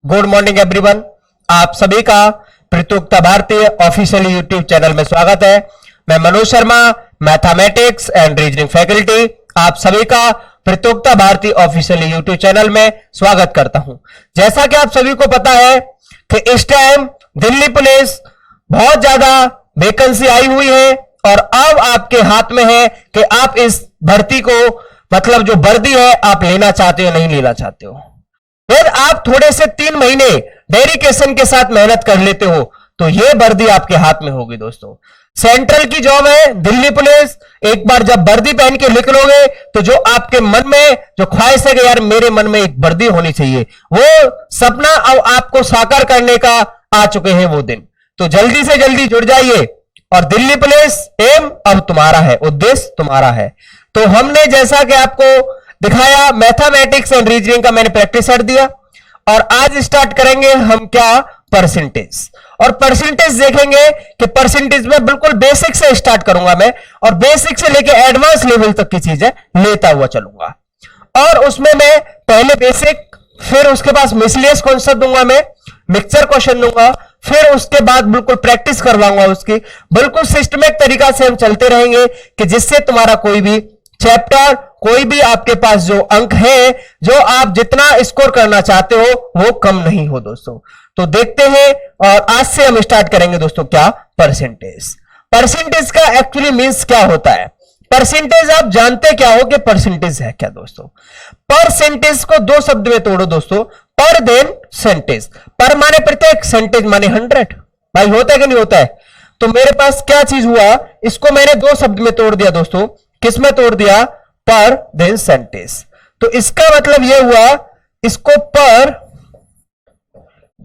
Good morning everyone. आप सभी का प्रतियोगिता भारतीय ऑफिशियल यूट्यूब चैनल में स्वागत है। मैं Manoj Sharma, mathematics and reasoning faculty, आप सभी का प्रतियोगिता भारतीय ऑफिशियल यूट्यूब चैनल में स्वागत करता हूं। जैसा कि आप सभी को पता है कि इस टाइम दिल्ली पुलिस बहुत ज्यादा वैकेंसी आई हुई है और अब आपके हाथ में है कि आप इस भर्ती को, मतलब जो वर्दी है, आप लेना चाहते हो नहीं लेना चाहते हो। फिर आप थोड़े से 3 महीने डेडिकेशन के साथ मेहनत कर लेते हो तो यह वर्दी आपके हाथ में होगी। दोस्तों, सेंट्रल की जॉब है दिल्ली पुलिस। एक बार जब वर्दी पहन के निकलोगे तो जो आपके मन में जो ख्वाहिश है कि यार मेरे मन में एक वर्दी होनी चाहिए, वो सपना अब आपको साकार करने का आ चुके हैं वो दिन। तो जल्दी से जल्दी जुड़ जाइए और दिल्ली पुलिस एम अब तुम्हारा है, उद्देश्य तुम्हारा है। तो हमने जैसा कि आपको दिखाया, मैथमेटिक्स एंड रीजनिंग का मैंने प्रैक्टिस सेट दिया और आज स्टार्ट करेंगे हम क्या, परसेंटेज। और परसेंटेज देखेंगे कि परसेंटेज में बिल्कुल बेसिक से स्टार्ट करूंगा मैं और बेसिक से लेके एडवांस लेवल तक की चीजें लेता हुआ चलूंगा। और उसमें मैं पहले बेसिक, फिर उसके बाद मिसलेनियस कॉन्सेप्ट दूंगा, मैं मिक्सचर क्वेश्चन दूंगा, फिर उसके बाद बिल्कुल प्रैक्टिस करवाऊंगा उसकी। बिल्कुल सिस्टमैटिक तरीका से हम चलते रहेंगे कि जिससे तुम्हारा कोई भी चैप्टर, कोई भी आपके पास जो अंक है, जो आप जितना स्कोर करना चाहते हो वो कम नहीं हो। दोस्तों, तो देखते हैं और आज से हम स्टार्ट करेंगे दोस्तों क्या, परसेंटेज। परसेंटेज का एक्चुअली मींस क्या होता है? परसेंटेज आप जानते क्या हो कि परसेंटेज है क्या? दोस्तों, परसेंटेज को दो शब्द में तोड़ो दोस्तों, पर देन सेंटेज। पर माने प्रत्येक, सेंटेज माने 100। भाई होता है कि नहीं होता है? तो मेरे पास क्या चीज हुआ, इसको मैंने दो शब्द में तोड़ दिया दोस्तों। किस में तोड़ दिया? पर देन सेंटेज। तो इसका मतलब यह हुआ, इसको पर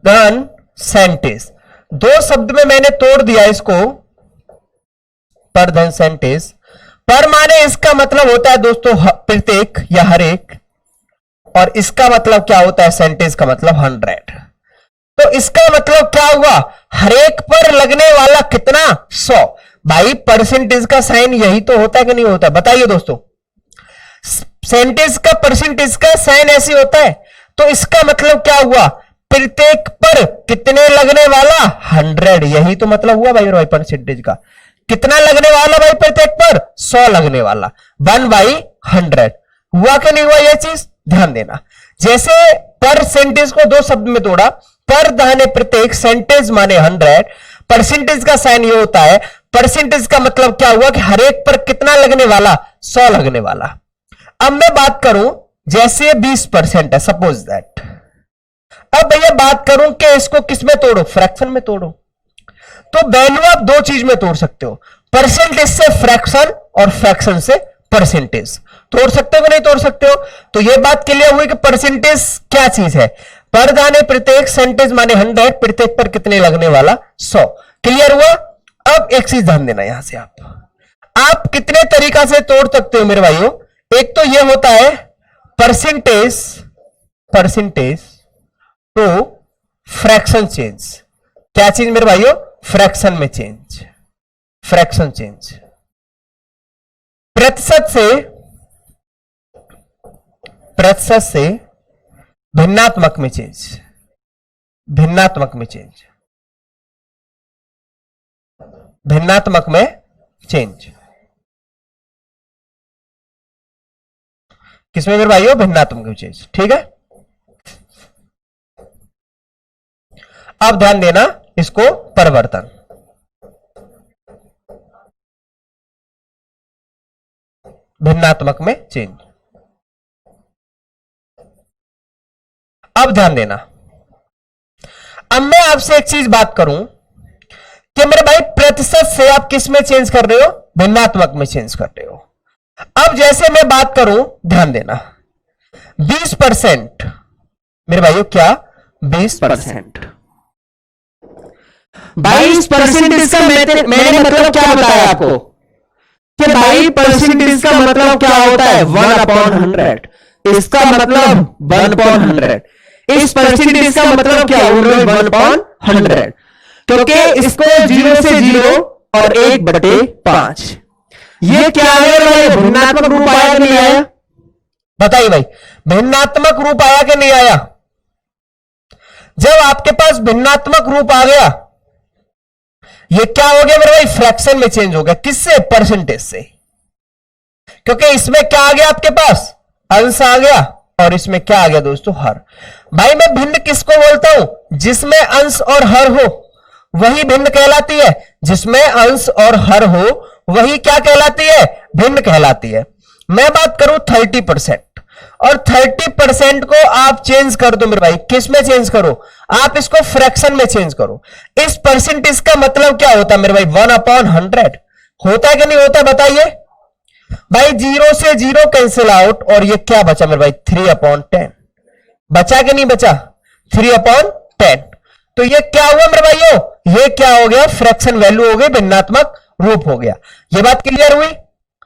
देन सेंटेज, दो शब्द में मैंने तोड़ दिया इसको, पर देन सेंटेज। पर माने इसका मतलब होता है दोस्तों प्रत्येक या हर एक, और इसका मतलब क्या होता है, सेंटेज का मतलब 100। तो इसका मतलब क्या हुआ, हर एक पर लगने वाला कितना, 100। भाई परसेंटेज का साइन यही तो होता है कि नहीं होता? बताइए दोस्तों, सेंटेज का परसेंटेज का साइन ऐसे होता है। तो इसका मतलब क्या हुआ, प्रत्येक पर कितने लगने वाला, 100। यही तो मतलब हुआ भाई परसेंटेज का। कितना लगने वाला भाई प्रत्येक पर, 100 लगने वाला, 1/100। हुआ कि नहीं हुआ यह चीज? ध्यान देना। जैसे परसेंटेज को दो शब्द में तोड़ा, पर दाने प्रत्येक, सेंटेज माने 100, परसेंटेज का साइन ये होता है। परसेंटेज का मतलब क्या हुआ कि हर एक पर कितना लगने वाला, 100 लगने वाला। अब मैं बात करूं, जैसे 20% है सपोज दैट। अब भैया बात करूं कि इसको किस में तोड़ो, फ्रैक्शन में तोड़ो। तो वैल्यू आप दो चीज में तोड़ सकते हो, परसेंटेज से फ्रैक्शन और फ्रैक्शन से परसेंटेज। तोड़ सकते हो कि नहीं तोड़ सकते हो? तो यह बात क्लियर हुई कि परसेंटेज क्या चीज है, पर दाने प्रत्येक, सेंटेज माने 100, प्रत्येक पर कितने लगने वाला, 100। क्लियर हुआ? अब एक चीज ध्यान देना, यहां से आप कितने तरीका से तोड़ सकते हो मेरे भाइयों। एक तो यह होता है परसेंटेज टू फ्रैक्शन चेंज। क्या चीज मेरे भाइयों? फ्रैक्शन में चेंज, फ्रैक्शन चेंज। प्रतिशत से भिन्नात्मक में चेंज, भिन्नात्मक में चेंज, भिन्नात्मक में चेंज। किसमें मेरे भाइयों? भिन्नात्मक में चेंज। ठीक है, अब ध्यान देना, इसको परिवर्तन, भिन्नात्मक में चेंज। अब ध्यान देना, अब मैं आपसे एक चीज बात करूं कि मेरे भाई प्रतिशत से आप किस में चेंज कर रहे हो, भिन्नात्मक में चेंज कर रहे हो। अब जैसे मैं बात करूं, ध्यान देना, 20% मेरे भाइयों क्या, 20%। भाई इस परसेंटेज का मैंने मतलब क्या बताया आपको कि भाई परसेंटेज का मतलब क्या होता है, 1/100। इसका मतलब 1/100। इस परसेंटेज का मतलब क्या होगा, 1/100, क्योंकि इसको 0 से 0 और 1/5। ये क्या है, भिन्नात्मक रूप आया कि नहीं आया? बताइए भाई, भिन्नात्मक रूप आया कि नहीं आया? जब आपके पास भिन्नात्मक रूप आ गया, ये क्या हो गया मेरे भाई, फ्रैक्शन में चेंज हो गया। किससे? परसेंटेज से। क्योंकि इसमें क्या आ गया आपके पास, अंश आ गया, और इसमें क्या आ गया दोस्तों, हर। भाई मैं भिन्न किसको बोलता हूं, जिसमें अंश और हर हो वही भिन्न कहलाती है। जिसमें अंश और हर हो वही क्या कहलाती है, भिन्न कहलाती है। मैं बात करूं 30%, और 30% को आप चेंज कर दो मेरे भाई, किस में चेंज करो, आप इसको फ्रैक्शन में चेंज करो। इस परसेंटेज का मतलब क्या होता है मेरे भाई, 1/100 होता है कि नहीं होता, बताइए भाई। 0 से 0 कैंसिल आउट, और ये क्या बचा मेरे भाई, 3/10 बचा कि नहीं बचा, 3/10। तो ये क्या हुआ मेरे भाइयों, ये क्या हो गया, फ्रैक्शन वैल्यू हो गई, भिन्नात्मक रूप हो गया। ये बात क्लियर हुई,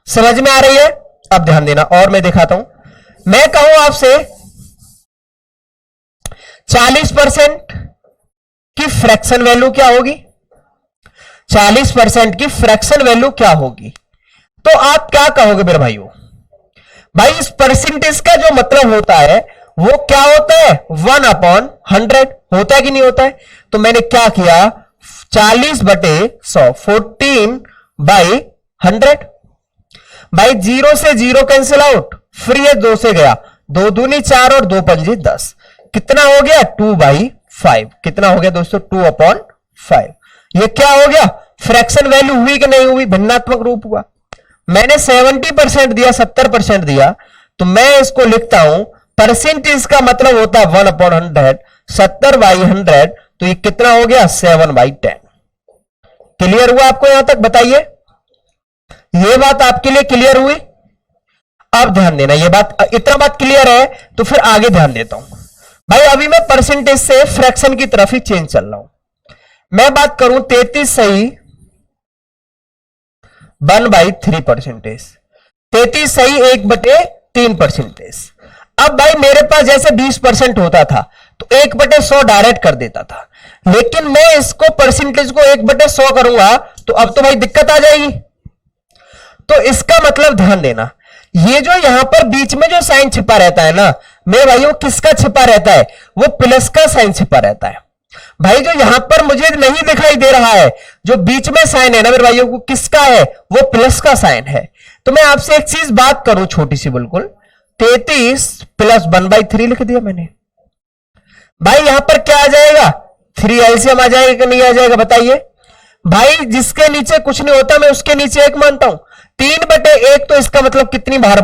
समझ में आ रही है? अब ध्यान देना, और मैं दिखाता हूं। मैं कहूं आपसे 40% की फ्रैक्शन वैल्यू क्या होगी, 40% की फ्रैक्शन वैल्यू क्या होगी, तो आप क्या कहोगे मेरे भाइयों? भाई इस परसेंटेज का जो मतलब होता है वो क्या होता है, 1/100 होता है कि नहीं होता है। तो मैंने क्या किया, 40/100, 14/100। भाई 0 से 0 कैंसिल आउट, फ्री है, 2 से गया, 2 दूनी 4 और 2 पंजे 10, कितना हो गया, 2/5। कितना हो गया दोस्तों, 2/5। ये क्या हो गया, फ्रैक्शन वैल्यू हुई कि नहीं हुई, भिन्नात्मक रूप हुआ। मैंने 70% दिया, 70% दिया, तो मैं इसको लिखता हूं, परसेंटेज का मतलब होता है 1/100, 70/100, तो ये कितना हो गया, 7/10। क्लियर हुआ आपको यहां तक, बताइए ये बात आपके लिए क्लियर हुई? अब ध्यान देना, ये बात, इतना बात क्लियर है तो फिर आगे ध्यान देता हूं। भाई अभी मैं परसेंटेज से फ्रैक्शन की तरफ ही चेंज चल रहा हूं। मैं बात करूं 33 सही 1/3%, 33 सही 1/3%। अब भाई मेरे पास जैसे 20% होता था तो 1/100 डायरेक्ट कर देता था, लेकिन मैं इसको परसेंटेज को 1/100 करूंगा तो अब तो भाई दिक्कत आ जाएगी। तो इसका मतलब ध्यान देना, ये जो यहां पर बीच में जो साइन छिपा रहता है ना मेरे भाइयों, किसका छिपा रहता है, वो प्लस का साइन छिपा रहता है। भाई जो यहां पर मुझे नहीं दिखाई दे रहा है, जो बीच में साइन है ना मेरे भाइयों, को किसका है, वो प्लस का साइन है। तो मैं आपसे एक चीज बात करूं छोटी सी, बिल्कुल 33 + 1/3 लिख दिया मैंने। भाई यहां पर क्या आ जाएगा, 3 एलसीएम आ जाएगा कि नहीं आ जाएगा, बताइए भाई। जिसके नीचे कुछ नहीं होता मैं उसके नीचे 1 मानता हूं। 3/1 तो इसका मतलब कितनी बार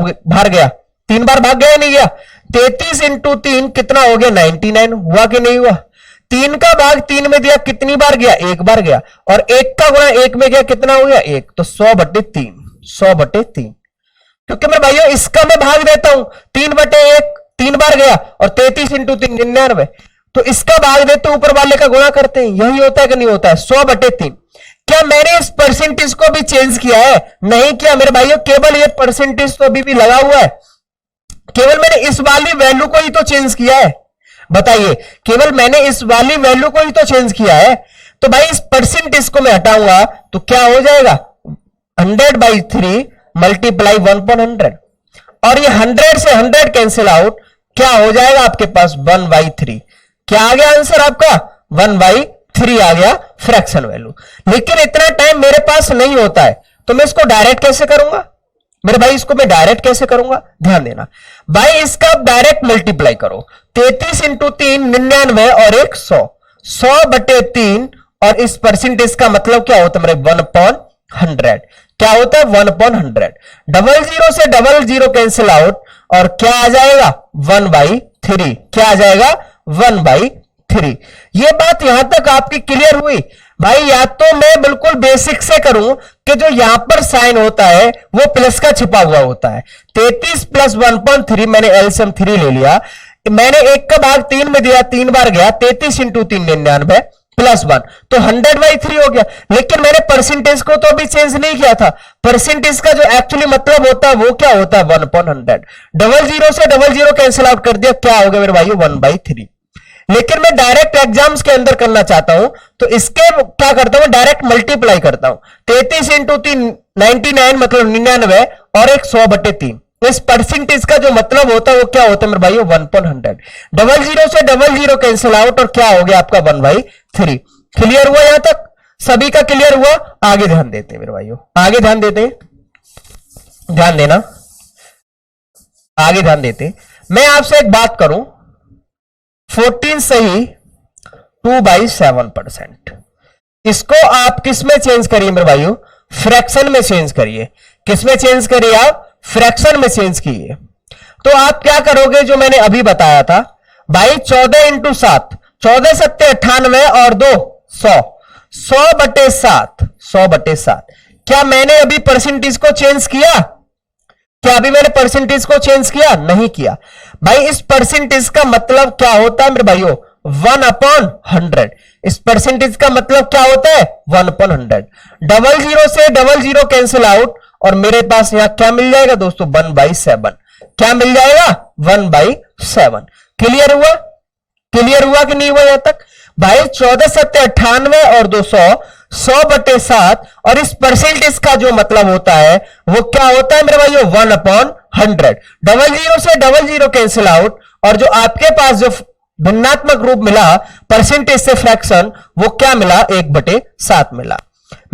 गया, 3 बार भाग गया नहीं गया। 33 × 3 कितना हो गया, 99 हुआ कि नहीं हुआ। 3 का भाग 3 में दिया, कितनी बार गया, 1 बार गया, और 1 का गुणा 1 में गया, कितना हो गया, 1। तो 100/3, 100/3। क्योंकि मैं भाइयों इसका मैं भाग देता हूं, 3/1 3 बार गया, और 33 × 3 99, तो इसका भाग देते ऊपर वाले का गुणा करते हैं, यही होता है कि नहीं होता है, 100/3। क्या मैंने इस परसेंटेज को भी चेंज किया है, नहीं किया मेरे भाइयों, केवल ये परसेंटेज तो अभी भी लगा हुआ है, केवल मैंने इस वाली वैल्यू को ही तो चेंज किया है। बताइए, केवल मैंने इस वाली वैल्यू को ही तो चेंज किया है। तो भाई इस परसेंटेज को मैं हटाऊंगा तो क्या हो जाएगा, 100/3 × 1/100, और ये 100 से 100 कैंसिल आउट, क्या हो जाएगा आपके पास, 1/3। क्या आ गया आंसर आपका, 1/3 आ गया फ्रैक्शन वैल्यू। लेकिन इतना टाइम मेरे पास नहीं होता है, तो मैं इसको डायरेक्ट कैसे करूंगा मेरे भाई, इसको मैं डायरेक्ट कैसे करूंगा, ध्यान देना भाई। इसका डायरेक्ट मल्टीप्लाई करो, 33 × 3 99 और 100, 100/3, और इस परसेंटेज का मतलब क्या होता है मेरे, 1/100। क्या होता है, 1/100। 00 से 00 कैंसिल आउट, और क्या आ जाएगा, 1/3। क्या आ जाएगा, 1/3। ये बात यहां तक आपकी क्लियर हुई भाई? या तो मैं बिल्कुल बेसिक से करूं कि जो यहां पर साइन होता है वो प्लस का छिपा हुआ होता है। 33 + 1/3 मैंने एलसीएम 3 ले लिया, मैंने 1 का भाग 3 में दिया, 3 बार गया, 33 × 3 99 + 1, तो 100/3 हो गया। लेकिन मैंने परसेंटेज को तो अभी चेंज नहीं किया था। परसेंटेज का जो एक्चुअली मतलब होता है वो क्या होता है, 1/100। 00 से 00 कैंसिल आउट कर दिया, क्या हो गया मेरे भाई, 1/3। लेकिन मैं डायरेक्ट एग्जाम्स के अंदर करना चाहता हूं तो इसके क्या करता हूं, डायरेक्ट मल्टीप्लाई करता हूं। 33 × 3 99 मतलब 99, और एक 100/3, इस परसेंटेज का जो मतलब होता है वो क्या होता है मेरे भाइयों 1/100। 00 से 00 कैंसिल आउट और क्या हो गया आपका 1/3। क्लियर हुआ यहां तक? सभी का क्लियर हुआ? आगे ध्यान देते हैं मेरे भाइयों, आगे ध्यान देते हैं, ध्यान देना, आगे ध्यान देते हैं। मैं आपसे एक बात करूं, 14 सही 2/7%। इसको आप किस में चेंज करिए मेरे भाइयों? फ्रैक्शन में चेंज करिए। किस में चेंज करिए आप? फ्रैक्शन में चेंज कीजिए। तो आप क्या करोगे जो मैंने अभी बताया था भाई, 14 इंटू 7, 14 सत्ते 98 और 2 100, 100/7, 100/7। क्या मैंने अभी परसेंटेज को चेंज किया? क्या अभी मैंने परसेंटेज को चेंज किया? नहीं किया भाई। इस परसेंटेज का मतलब क्या होता है मेरे भाइयों? 1/100। इस परसेंटेज का मतलब क्या होता है? 1/100। 00 से 00 कैंसिल आउट और मेरे पास यहां क्या मिल जाएगा दोस्तों? 1/7। क्या मिल जाएगा? 1/7। क्लियर हुआ? क्लियर हुआ कि नहीं हुआ यहां तक भाई? 14 सत्ते 98 और 200, 100/7। और इस परसेंटेज का जो मतलब होता है वो क्या होता है मेरे भाइयों? 1/100। 00 से 00 कैंसिल आउट और जो आपके पास जो भिन्नात्मक रूप मिला परसेंटेज से फ्रैक्शन, वो क्या मिला? 1/7 मिला।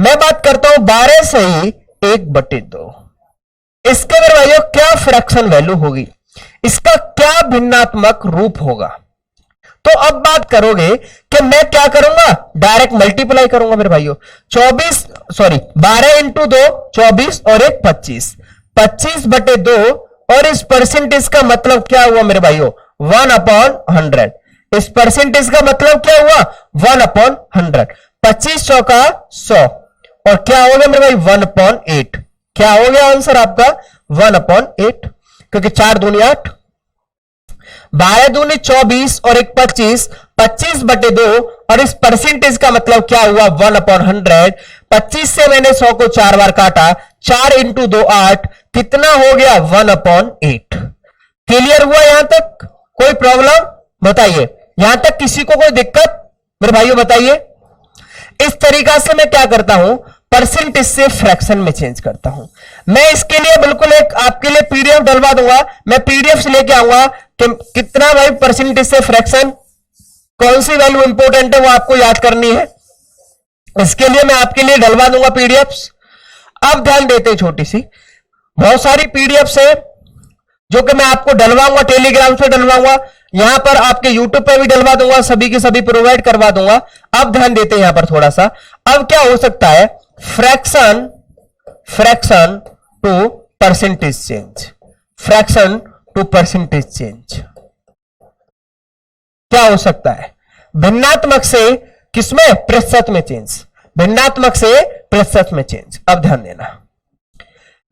मैं बात करता हूं 12 सही 1/2। इसके मेरे भाइयों क्या फ्रैक्शन वैल्यू होगी? इसका क्या भिन्नात्मक रूप होगा? तो अब बात करोगे कि मैं क्या करूंगा? डायरेक्ट मल्टीप्लाई करूंगा मेरे भाइयों। 12 इंटू 2 24 और 1 25, 25/2। और इस परसेंटेज का मतलब क्या हुआ मेरे भाइयों? 1/100। इस परसेंटेज का मतलब क्या हुआ? 1/100। 25 चौका 100 और क्या हो गया मेरे भाई? 1/8। क्या हो गया आंसर आपका? 1/8, क्योंकि 4 दूनी 8, 12 दूनी 24 और 1 25, 25/2। और इस परसेंटेज का मतलब क्या हुआ? 1/100। 25 से मैंने 100 को 4 बार काटा, 4 इंटू 2 8, कितना हो गया? 1/8। क्लियर हुआ यहां तक? कोई प्रॉब्लम बताइए? यहां तक किसी को कोई दिक्कत मेरे भाइयों बताइए? इस तरीका से मैं क्या करता हूं? परसेंटेज से फ्रैक्शन में चेंज करता हूं। मैं इसके लिए बिल्कुल एक आपके लिए पीडीएफ डलवा दूंगा। मैं पीडीएफ से लेके आऊंगा कि कितना भाई परसेंटेज से फ्रैक्शन, कौन सी वैल्यू इंपॉर्टेंट है वो आपको याद करनी है। इसके लिए मैं आपके लिए डलवा दूंगा पीडीएफ। अब ध्यान देते हैं, छोटी सी बहुत सारी पीडीएफ है जो कि मैं आपको डलवाऊंगा, टेलीग्राम से डलवाऊंगा, यहां पर आपके यूट्यूब पर भी डलवा दूंगा, सभी के सभी प्रोवाइड करवा दूंगा। अब ध्यान देते हैं यहां पर थोड़ा सा। अब क्या हो सकता है? Fraction to percentage change, fraction to percentage change क्या हो सकता है? भिन्नात्मक से किसमें? प्रतिशत में चेंज, भिन्नात्मक से प्रतिशत में चेंज। अब ध्यान देना,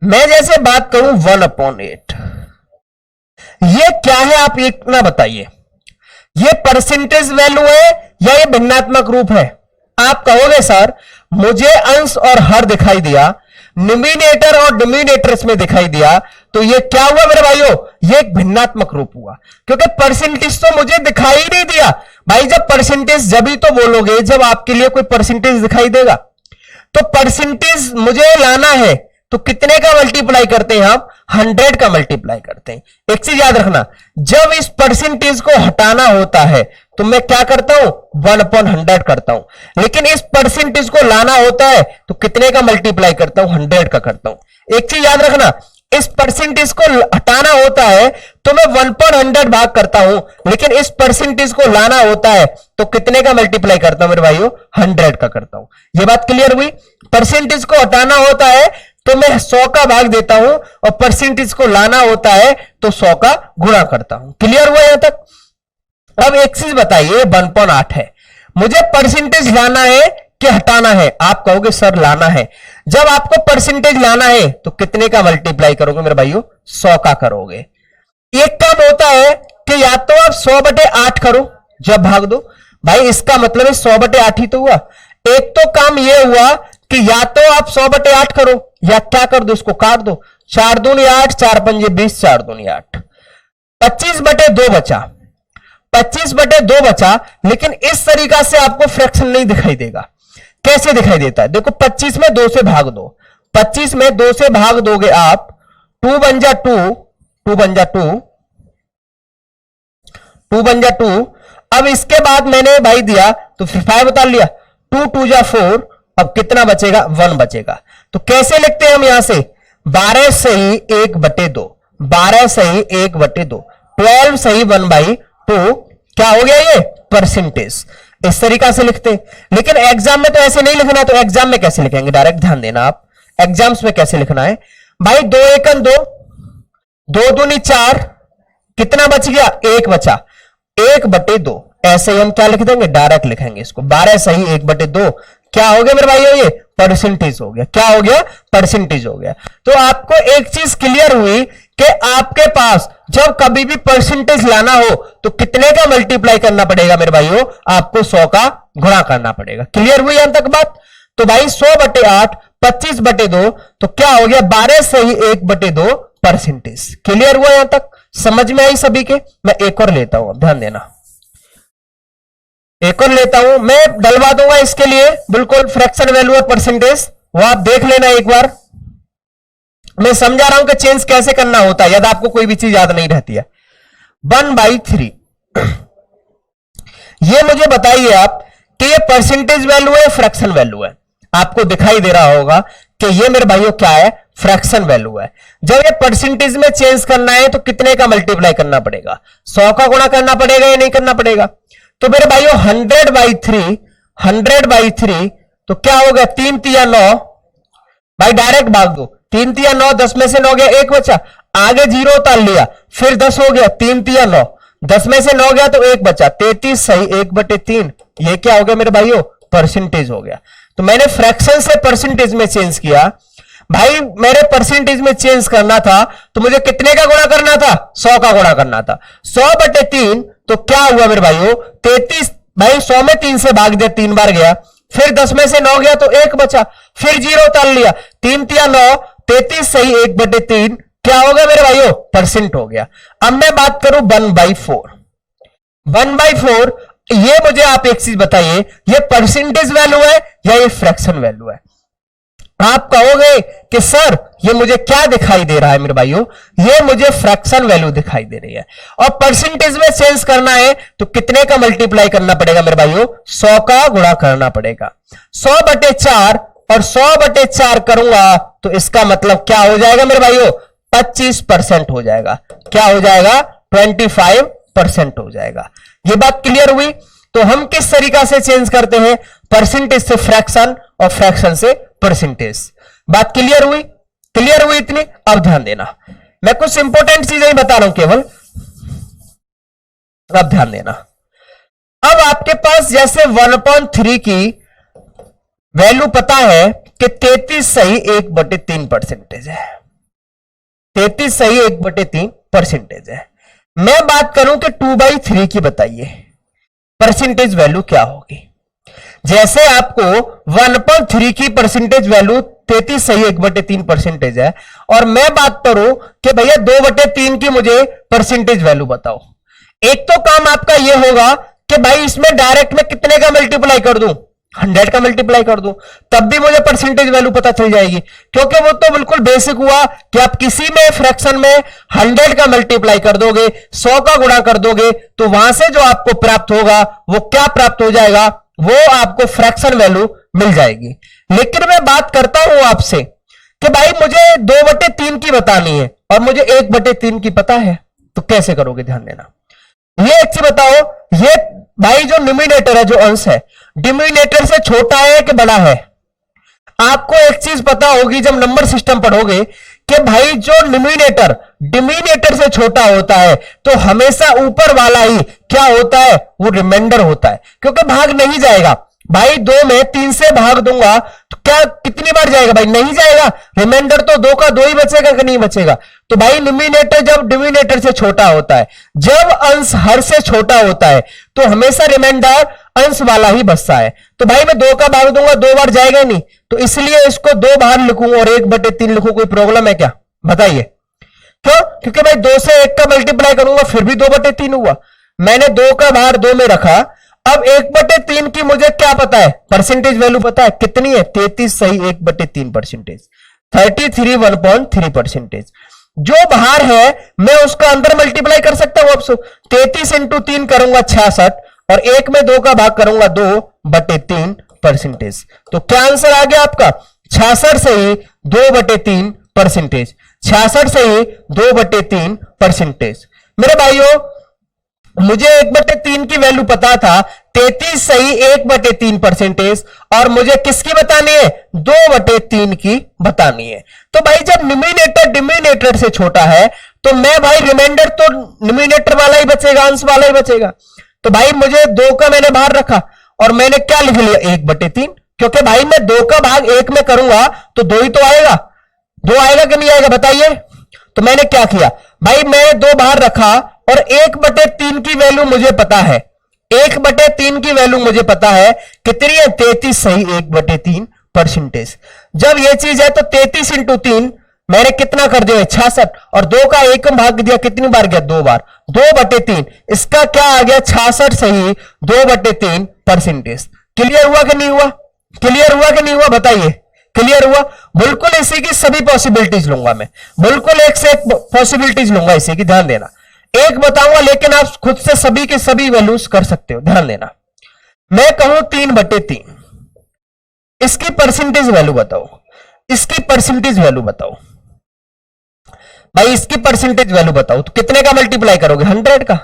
मैं जैसे बात करूं 1/8, ये क्या है आप इतना बताइए? ये परसेंटेज वैल्यू है या ये भिन्नात्मक रूप है? आप कहोगे सर मुझे अंश और हर दिखाई दिया, न्यूमिनेटर और डिनोमिनेटर इसमें दिखाई दिया, तो ये क्या हुआ मेरे भाइयों? ये एक भिन्नात्मक रूप हुआ, क्योंकि परसेंटेज तो मुझे दिखाई ही नहीं दिया। भाई जब परसेंटेज जब ही तो बोलोगे जब आपके लिए कोई परसेंटेज दिखाई देगा। तो परसेंटेज मुझे लाना है तो कितने का मल्टीप्लाई करते हैं आप? 100 का मल्टीप्लाई करते हैं। एक चीज याद रखना, जब इस परसेंटेज को हटाना होता है तो मैं क्या करता हूं? 1/100 करता हूं। लेकिन इस परसेंटेज को लाना होता है तो कितने का मल्टीप्लाई करता हूं? 100 का करता हूं। एक चीज याद रखना, इस परसेंटेज को हटाना होता है तो मैं 1/100 भाग करता हूं, लेकिन इस परसेंटेज को लाना होता है तो कितने का मल्टीप्लाई करता हूं मेरे भाइयों? 100 का करता हूं। यह बात क्लियर हुई? परसेंटेज को हटाना होता है तो मैं 100 का भाग देता हूं और परसेंटेज को लाना होता है तो 100 का गुणा करता हूं। क्लियर हुआ यहां तक? अब एक चीज बताइए, 1/8 है, मुझे परसेंटेज लाना है कि हटाना है? आप कहोगे सर लाना है। जब आपको परसेंटेज लाना है तो कितने का मल्टीप्लाई करोगे मेरे भाइयों? 100 का करोगे। एक काम होता है कि या तो आप 100/8 करो जब भाग दो, भाई इसका मतलब है 100/8 ही तो हुआ। एक तो काम यह हुआ कि या तो आप 100/8 करो या क्या कर दो, इसको काट दो। 4 दूनी 8, 4 पंजे 20, 4 दूनी 8, 25/2 बचा, 25/2 बचा। लेकिन इस तरीका से आपको फ्रैक्शन नहीं दिखाई देगा। कैसे दिखाई देता है? देखो 25 में 2 से भाग दो, 25 में 2 से भाग दोगे आप, 2 बन जा 2, 2 बन जा 2, 2 बन जा 2। अब इसके बाद मैंने भाई दिया तो फिर 5 उतार लिया, 2 2 जा 4, अब कितना बचेगा 1 बचेगा। तो कैसे लिखते हैं हम यहां से 12 सही 1/2, 12 सही 1/2, 12 सही 1/2, क्या हो गया ये परसेंटेज। इस तरीका से लिखते हैं, लेकिन एग्जाम में तो ऐसे नहीं लिखना। तो एग्जाम में कैसे लिखेंगे, डायरेक्ट ध्यान देना आप एग्जाम्स में कैसे लिखना है भाई। 2 एकन 2, 2 दूनी 4, कितना बच गया 1 बचा, 1/2। ऐसे ही हम क्या लिख देंगे, डायरेक्ट लिखेंगे इसको 12 सही 1/2। क्या हो गया मेरे भाइयों, ये परसेंटेज हो गया। क्या हो गया, परसेंटेज हो गया। तो आपको एक चीज क्लियर हुई कि आपके पास जब कभी भी परसेंटेज लाना हो तो कितने का मल्टीप्लाई करना पड़ेगा मेरे भाइयों, आपको 100 का गुणा करना पड़ेगा। क्लियर हुई यहां तक बात। तो भाई 100/8 25/2, तो क्या हो गया 12 सही 1/2 परसेंटेज। क्लियर हुआ यहां तक, समझ में आई सभी के। मैं एक और लेता हूं, ध्यान देना, एक और लेता हूं, मैं डलवा दूंगा इसके लिए बिल्कुल फ्रैक्शन वैल्यू और परसेंटेज, वो आप देख लेना एक बार। मैं समझा रहा हूं कि चेंज कैसे करना होता है, यदि आपको कोई भी चीज याद नहीं रहती है। 1/3 ये मुझे बताइए आप कि ये परसेंटेज वैल्यू है फ्रैक्शन वैल्यू है। आपको दिखाई दे रहा होगा कि ये मेरे भाइयों क्या है, फ्रैक्शन वैल्यू है। जब ये परसेंटेज में चेंज करना है तो कितने का मल्टीप्लाई करना पड़ेगा, 100 का गुणा करना पड़ेगा या नहीं करना पड़ेगा। तो मेरे भाइयों 100/3, 100/3 तो क्या हो गया 3 3 9, भाई डायरेक्ट भाग दो, 3 3 9, 10 में से 9 गया 1 बचा, आगे 0 उतार लिया, फिर 10 हो गया, 3 3 9, 10 में से 9 गया तो 1 बचा, 33 सही 1/3। ये क्या हो गया मेरे भाइयों, परसेंटेज हो गया। तो मैंने फ्रैक्शन से परसेंटेज में चेंज किया। भाई मेरे परसेंटेज में चेंज करना था तो मुझे कितने का गुणा करना था, 100 का गुणा करना था। 100/3 तो क्या हुआ मेरे भाइयों 33, भाई 100 में 3 से भाग दिया, 3 बार गया, फिर 10 में से 9 गया तो 1 बचा, फिर 0 उतार लिया, 3 3 9, 33 सही 1/3, क्या हो गया मेरे भाइयों, परसेंट हो गया। अब मैं बात करूं 1/4, 1/4 ये मुझे आप एक चीज बताइए, ये परसेंटेज वैल्यू है या ये फ्रैक्शन वैल्यू है। आप कहोगे कि सर ये मुझे क्या दिखाई दे रहा है मेरे भाइयों, ये मुझे फ्रैक्शन वैल्यू दिखाई दे रही है और परसेंटेज में चेंज करना है तो कितने का मल्टीप्लाई करना पड़ेगा मेरे भाइयों, 100 का गुणा करना पड़ेगा। 100/4 और 100/4 करूंगा तो इसका मतलब क्या हो जाएगा मेरे भाइयों, 25% हो जाएगा। क्या हो जाएगा, 25% हो जाएगा। ये बात क्लियर हुई। तो हम किस तरीका से चेंज करते हैं, परसेंटेज से फ्रैक्शन और फ्रैक्शन से परसेंटेज। बात क्लियर हुई, क्लियर हुई इतनी। अब ध्यान देना, मैं कुछ इंपॉर्टेंट चीजें ही बता रहा हूं केवल, अब ध्यान देना। अब आपके पास जैसे 1/3 की वैल्यू पता है कि 33 सही 1/3 परसेंटेज है, 33 सही 1/3 परसेंटेज है। मैं बात करूं कि 2/3 की बताइए परसेंटेज वैल्यू क्या होगी। जैसे आपको 1/3 की परसेंटेज वैल्यू 33 सही 1/3 परसेंटेज है और मैं बात करूं कि भैया 2/3 की मुझे परसेंटेज वैल्यू बताओ। एक तो काम आपका यह होगा कि भाई इसमें डायरेक्ट में कितने का मल्टीप्लाई कर दूं, 100 का मल्टीप्लाई कर दूं, तब भी मुझे परसेंटेज वैल्यू पता चल जाएगी। क्योंकि वो तो बिल्कुल बेसिक हुआ कि आप किसी में फ्रैक्शन में 100 का मल्टीप्लाई कर दोगे, 100 का गुणा कर दोगे तो वहां से जो आपको प्राप्त होगा वो क्या प्राप्त हो जाएगा, वो आपको फ्रैक्शन वैल्यू मिल जाएगी। लेकिन मैं बात करता हूं आपसे कि भाई मुझे 2/3 की बतानी है और मुझे 1/3 की पता है, तो कैसे करोगे, ध्यान देना। ये एक चीज बताओ, ये भाई जो न्यूमरेटर है, जो अंश है, डिनोमिनेटर से छोटा है कि बड़ा है। आपको एक चीज पता होगी जब नंबर सिस्टम पढ़ोगे कि भाई जो न्यूमरेटर डिनोमिनेटर से छोटा होता है तो हमेशा ऊपर वाला ही क्या होता है, वो रिमाइंडर होता है, क्योंकि भाग नहीं जाएगा। भाई 2 में 3 से भाग दूंगा तो क्या कितनी बार जाएगा, भाई नहीं जाएगा, रिमाइंडर तो 2 का 2 ही बचेगा कि नहीं बचेगा। तो भाई न्यूमरेटर जब डिनोमिनेटर से छोटा होता है, जब अंश हर से छोटा होता है तो हमेशा रिमाइंडर अंश वाला ही बचता है। तो भाई मैं 2 का भाग दूंगा 2 बार जाएगा ही नहीं, तो इसलिए इसको 2 बार लिखूं और 1/3 लिखूं, कोई प्रॉब्लम है क्या, बताइए। क्यों, क्योंकि भाई 2 से 1 का मल्टीप्लाई करूंगा फिर भी 2/3 हुआ। मैंने 2 का बाहर 2 में रखा, अब 1/3 की मुझे क्या पता है, परसेंटेज वैल्यू पता है कितनी है, 33 सही 1/3 परसेंटेज, 33 1/3 परसेंटेज। जो बाहर है मैं उसका अंदर मल्टीप्लाई कर सकता हूं। अब 33 इंटू 3 करूंगा 66 और 1 में 2 का भाग करूंगा 2/3%। तो क्या आंसर आ गया आपका? 66 से ही 2/3%। 66 से ही 2/3%। मेरे भाइयों, मुझे 1/3 की वैल्यू पता था, 33 सही 1/3%, और मुझे किसकी बतानी है? 2/3 की बतानी है। तो भाई जब न्यूमिनेटर डिनोमिनेटर से छोटा है तो मैं भाई रिमाइंडर तो न्यूमिनेटर वाला ही बचेगा, अंश वाला ही बचेगा। तो भाई मुझे 2 का मैंने बाहर रखा और मैंने क्या लिख लिया? 1/3, क्योंकि भाई मैं 2 का भाग 1 में करूंगा तो 2 ही तो आएगा। 2 आएगा कि नहीं आएगा बताइए? तो मैंने क्या किया भाई, मैंने 2 बाहर रखा और 1/3 की वैल्यू मुझे पता है। 1/3 की वैल्यू मुझे पता है कितनी है? 33 सही 1/3%। जब ये चीज है तो 33 इंटू 3 मैंने कितना कर दिया? 66, और 2 का 1 भाग दिया, कितनी बार गया? 2 बार। 2/3 इसका क्या आ गया? 66 सही 2/3%। क्लियर हुआ कि नहीं हुआ? क्लियर हुआ कि नहीं हुआ बताइए? क्लियर हुआ? बिल्कुल इसी की सभी पॉसिबिलिटीज लूंगा मैं, बिल्कुल एक से एक पॉसिबिलिटीज लूंगा इसी की, ध्यान देना। एक बताऊंगा लेकिन आप खुद से सभी के सभी वैल्यूज कर सकते हो, ध्यान देना। मैं कहूं 3/3, इसकी परसेंटेज वैल्यू बताओ, इसकी परसेंटेज वैल्यू बताओ भाई, इसकी परसेंटेज वैल्यू बताओ। तो कितने का मल्टीप्लाई करोगे? 100 का।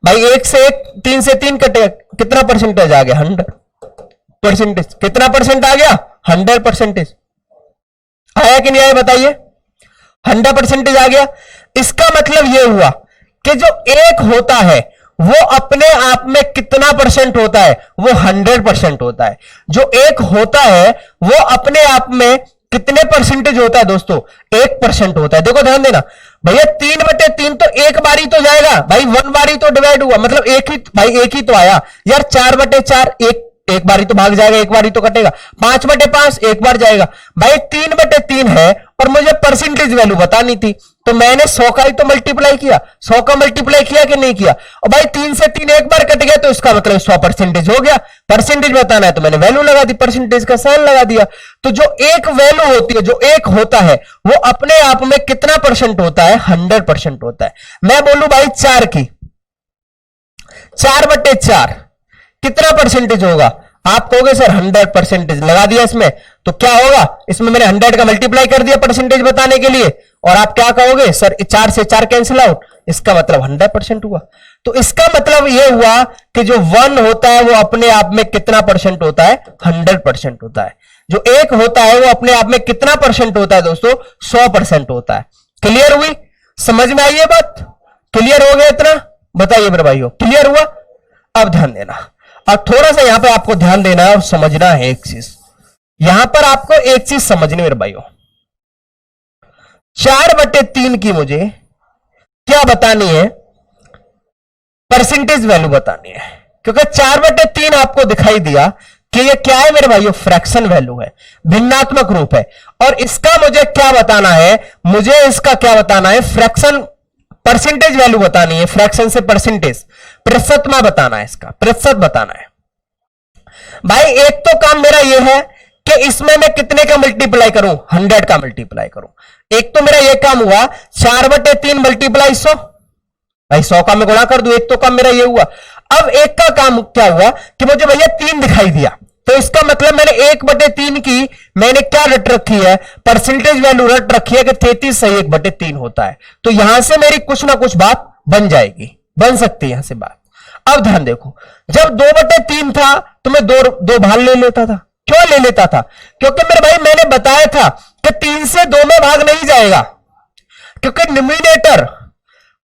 भाई 1 से 1, 3 से 3 कटेगा, कितना परसेंटेज आ गया? 100%। कितना परसेंट आ गया? 100%। आया कि नहीं आया बताइए? 100% आ गया। इसका मतलब यह हुआ कि जो एक होता है वो अपने आप में कितना परसेंट होता है? वो 100% होता है। जो एक होता है वो अपने आप में कितने परसेंटेज होता है दोस्तों? 1% होता है। देखो ध्यान देना भैया, 3/3 तो एक बारी तो जाएगा भाई, 1 बारी तो डिवाइड हुआ, मतलब एक ही भाई, एक ही तो आया यार। 4/4 एक बारी तो भाग जाएगा, एक बारी तो कटेगा। 5/5 एक बार जाएगा भाई। 3/3 है और मुझे परसेंटेज वैल्यू बतानी थी, तो मैंने 100 का ही तो मल्टीप्लाई किया। 100 का मल्टीप्लाई किया कि नहीं किया? और भाई 3 से 3 एक बार कट गया तो इसका मतलब 100% हो गया। परसेंटेज बताना है तो मैंने वैल्यू लगा दी, परसेंटेज का साइन लगा दिया। तो जो एक वैल्यू होती है, जो एक होता है, वो अपने आप में कितना परसेंट होता है? 100% होता है। मैं बोलूं भाई 4 की, 4/4 कितना परसेंटेज होगा? आप कहोगे सर 100% लगा दिया इसमें, तो क्या होगा? इसमें मैंने 100 का मल्टीप्लाई कर दिया परसेंटेज बताने के लिए, और आप क्या कहोगे? सर 4 से 4 कैंसिल आउट, इसका मतलब 100% हुआ। तो इसका मतलब यह हुआ कि जो 1 होता है वो अपने आप में कितना परसेंट होता है? 100% होता है। जो एक होता है वो अपने आप में कितना परसेंट होता है दोस्तों? 100% होता है। क्लियर हुई? समझ में आई ये बात? क्लियर हो गया इतना? बताइए मेरे भाइयों, क्लियर हुआ? अब ध्यान देना, अब थोड़ा सा यहां पे आपको ध्यान देना है और समझना है एक चीज। यहां पर आपको एक चीज समझनी मेरे भाइयों, 4/3 की मुझे क्या बतानी है? परसेंटेज वैल्यू बतानी है, क्योंकि 4/3 आपको दिखाई दिया कि ये क्या है मेरे भाइयों? फ्रैक्शन वैल्यू है, भिन्नात्मक रूप है। और इसका मुझे क्या बताना है? मुझे इसका क्या बताना है? फ्रैक्शन परसेंटेज वैल्यू बतानी है। फ्रैक्शन से परसेंटेज, प्रतिशत में बताना है, इसका प्रतिशत बताना है। भाई एक तो काम मेरा यह है कि इसमें मैं कितने का मल्टीप्लाई करूं? 100 का मल्टीप्लाई करूं। एक तो मेरा यह काम हुआ 4/3 मल्टीप्लाई 100, भाई 100 का मैं गुणा कर दूं। एक तो काम मेरा यह हुआ। अब एक का काम क्या हुआ कि मुझे भैया 3 दिखाई दिया, तो इसका मतलब मैंने 1/3 की मैंने क्या रट रखी है? परसेंटेज वैल्यू रट रखी है कि 33 सही 1/3 होता है। तो यहां से मेरी कुछ ना कुछ बात बन जाएगी, बन सकती है यहां से बात। अब ध्यान देखो, जब 2/3 था तो मैं दो भाग ले लेता था। क्यों ले लेता था? क्योंकि मेरे भाई मैंने बताया था कि 3 से 2 में भाग नहीं जाएगा, क्योंकि न्यूमिनेटर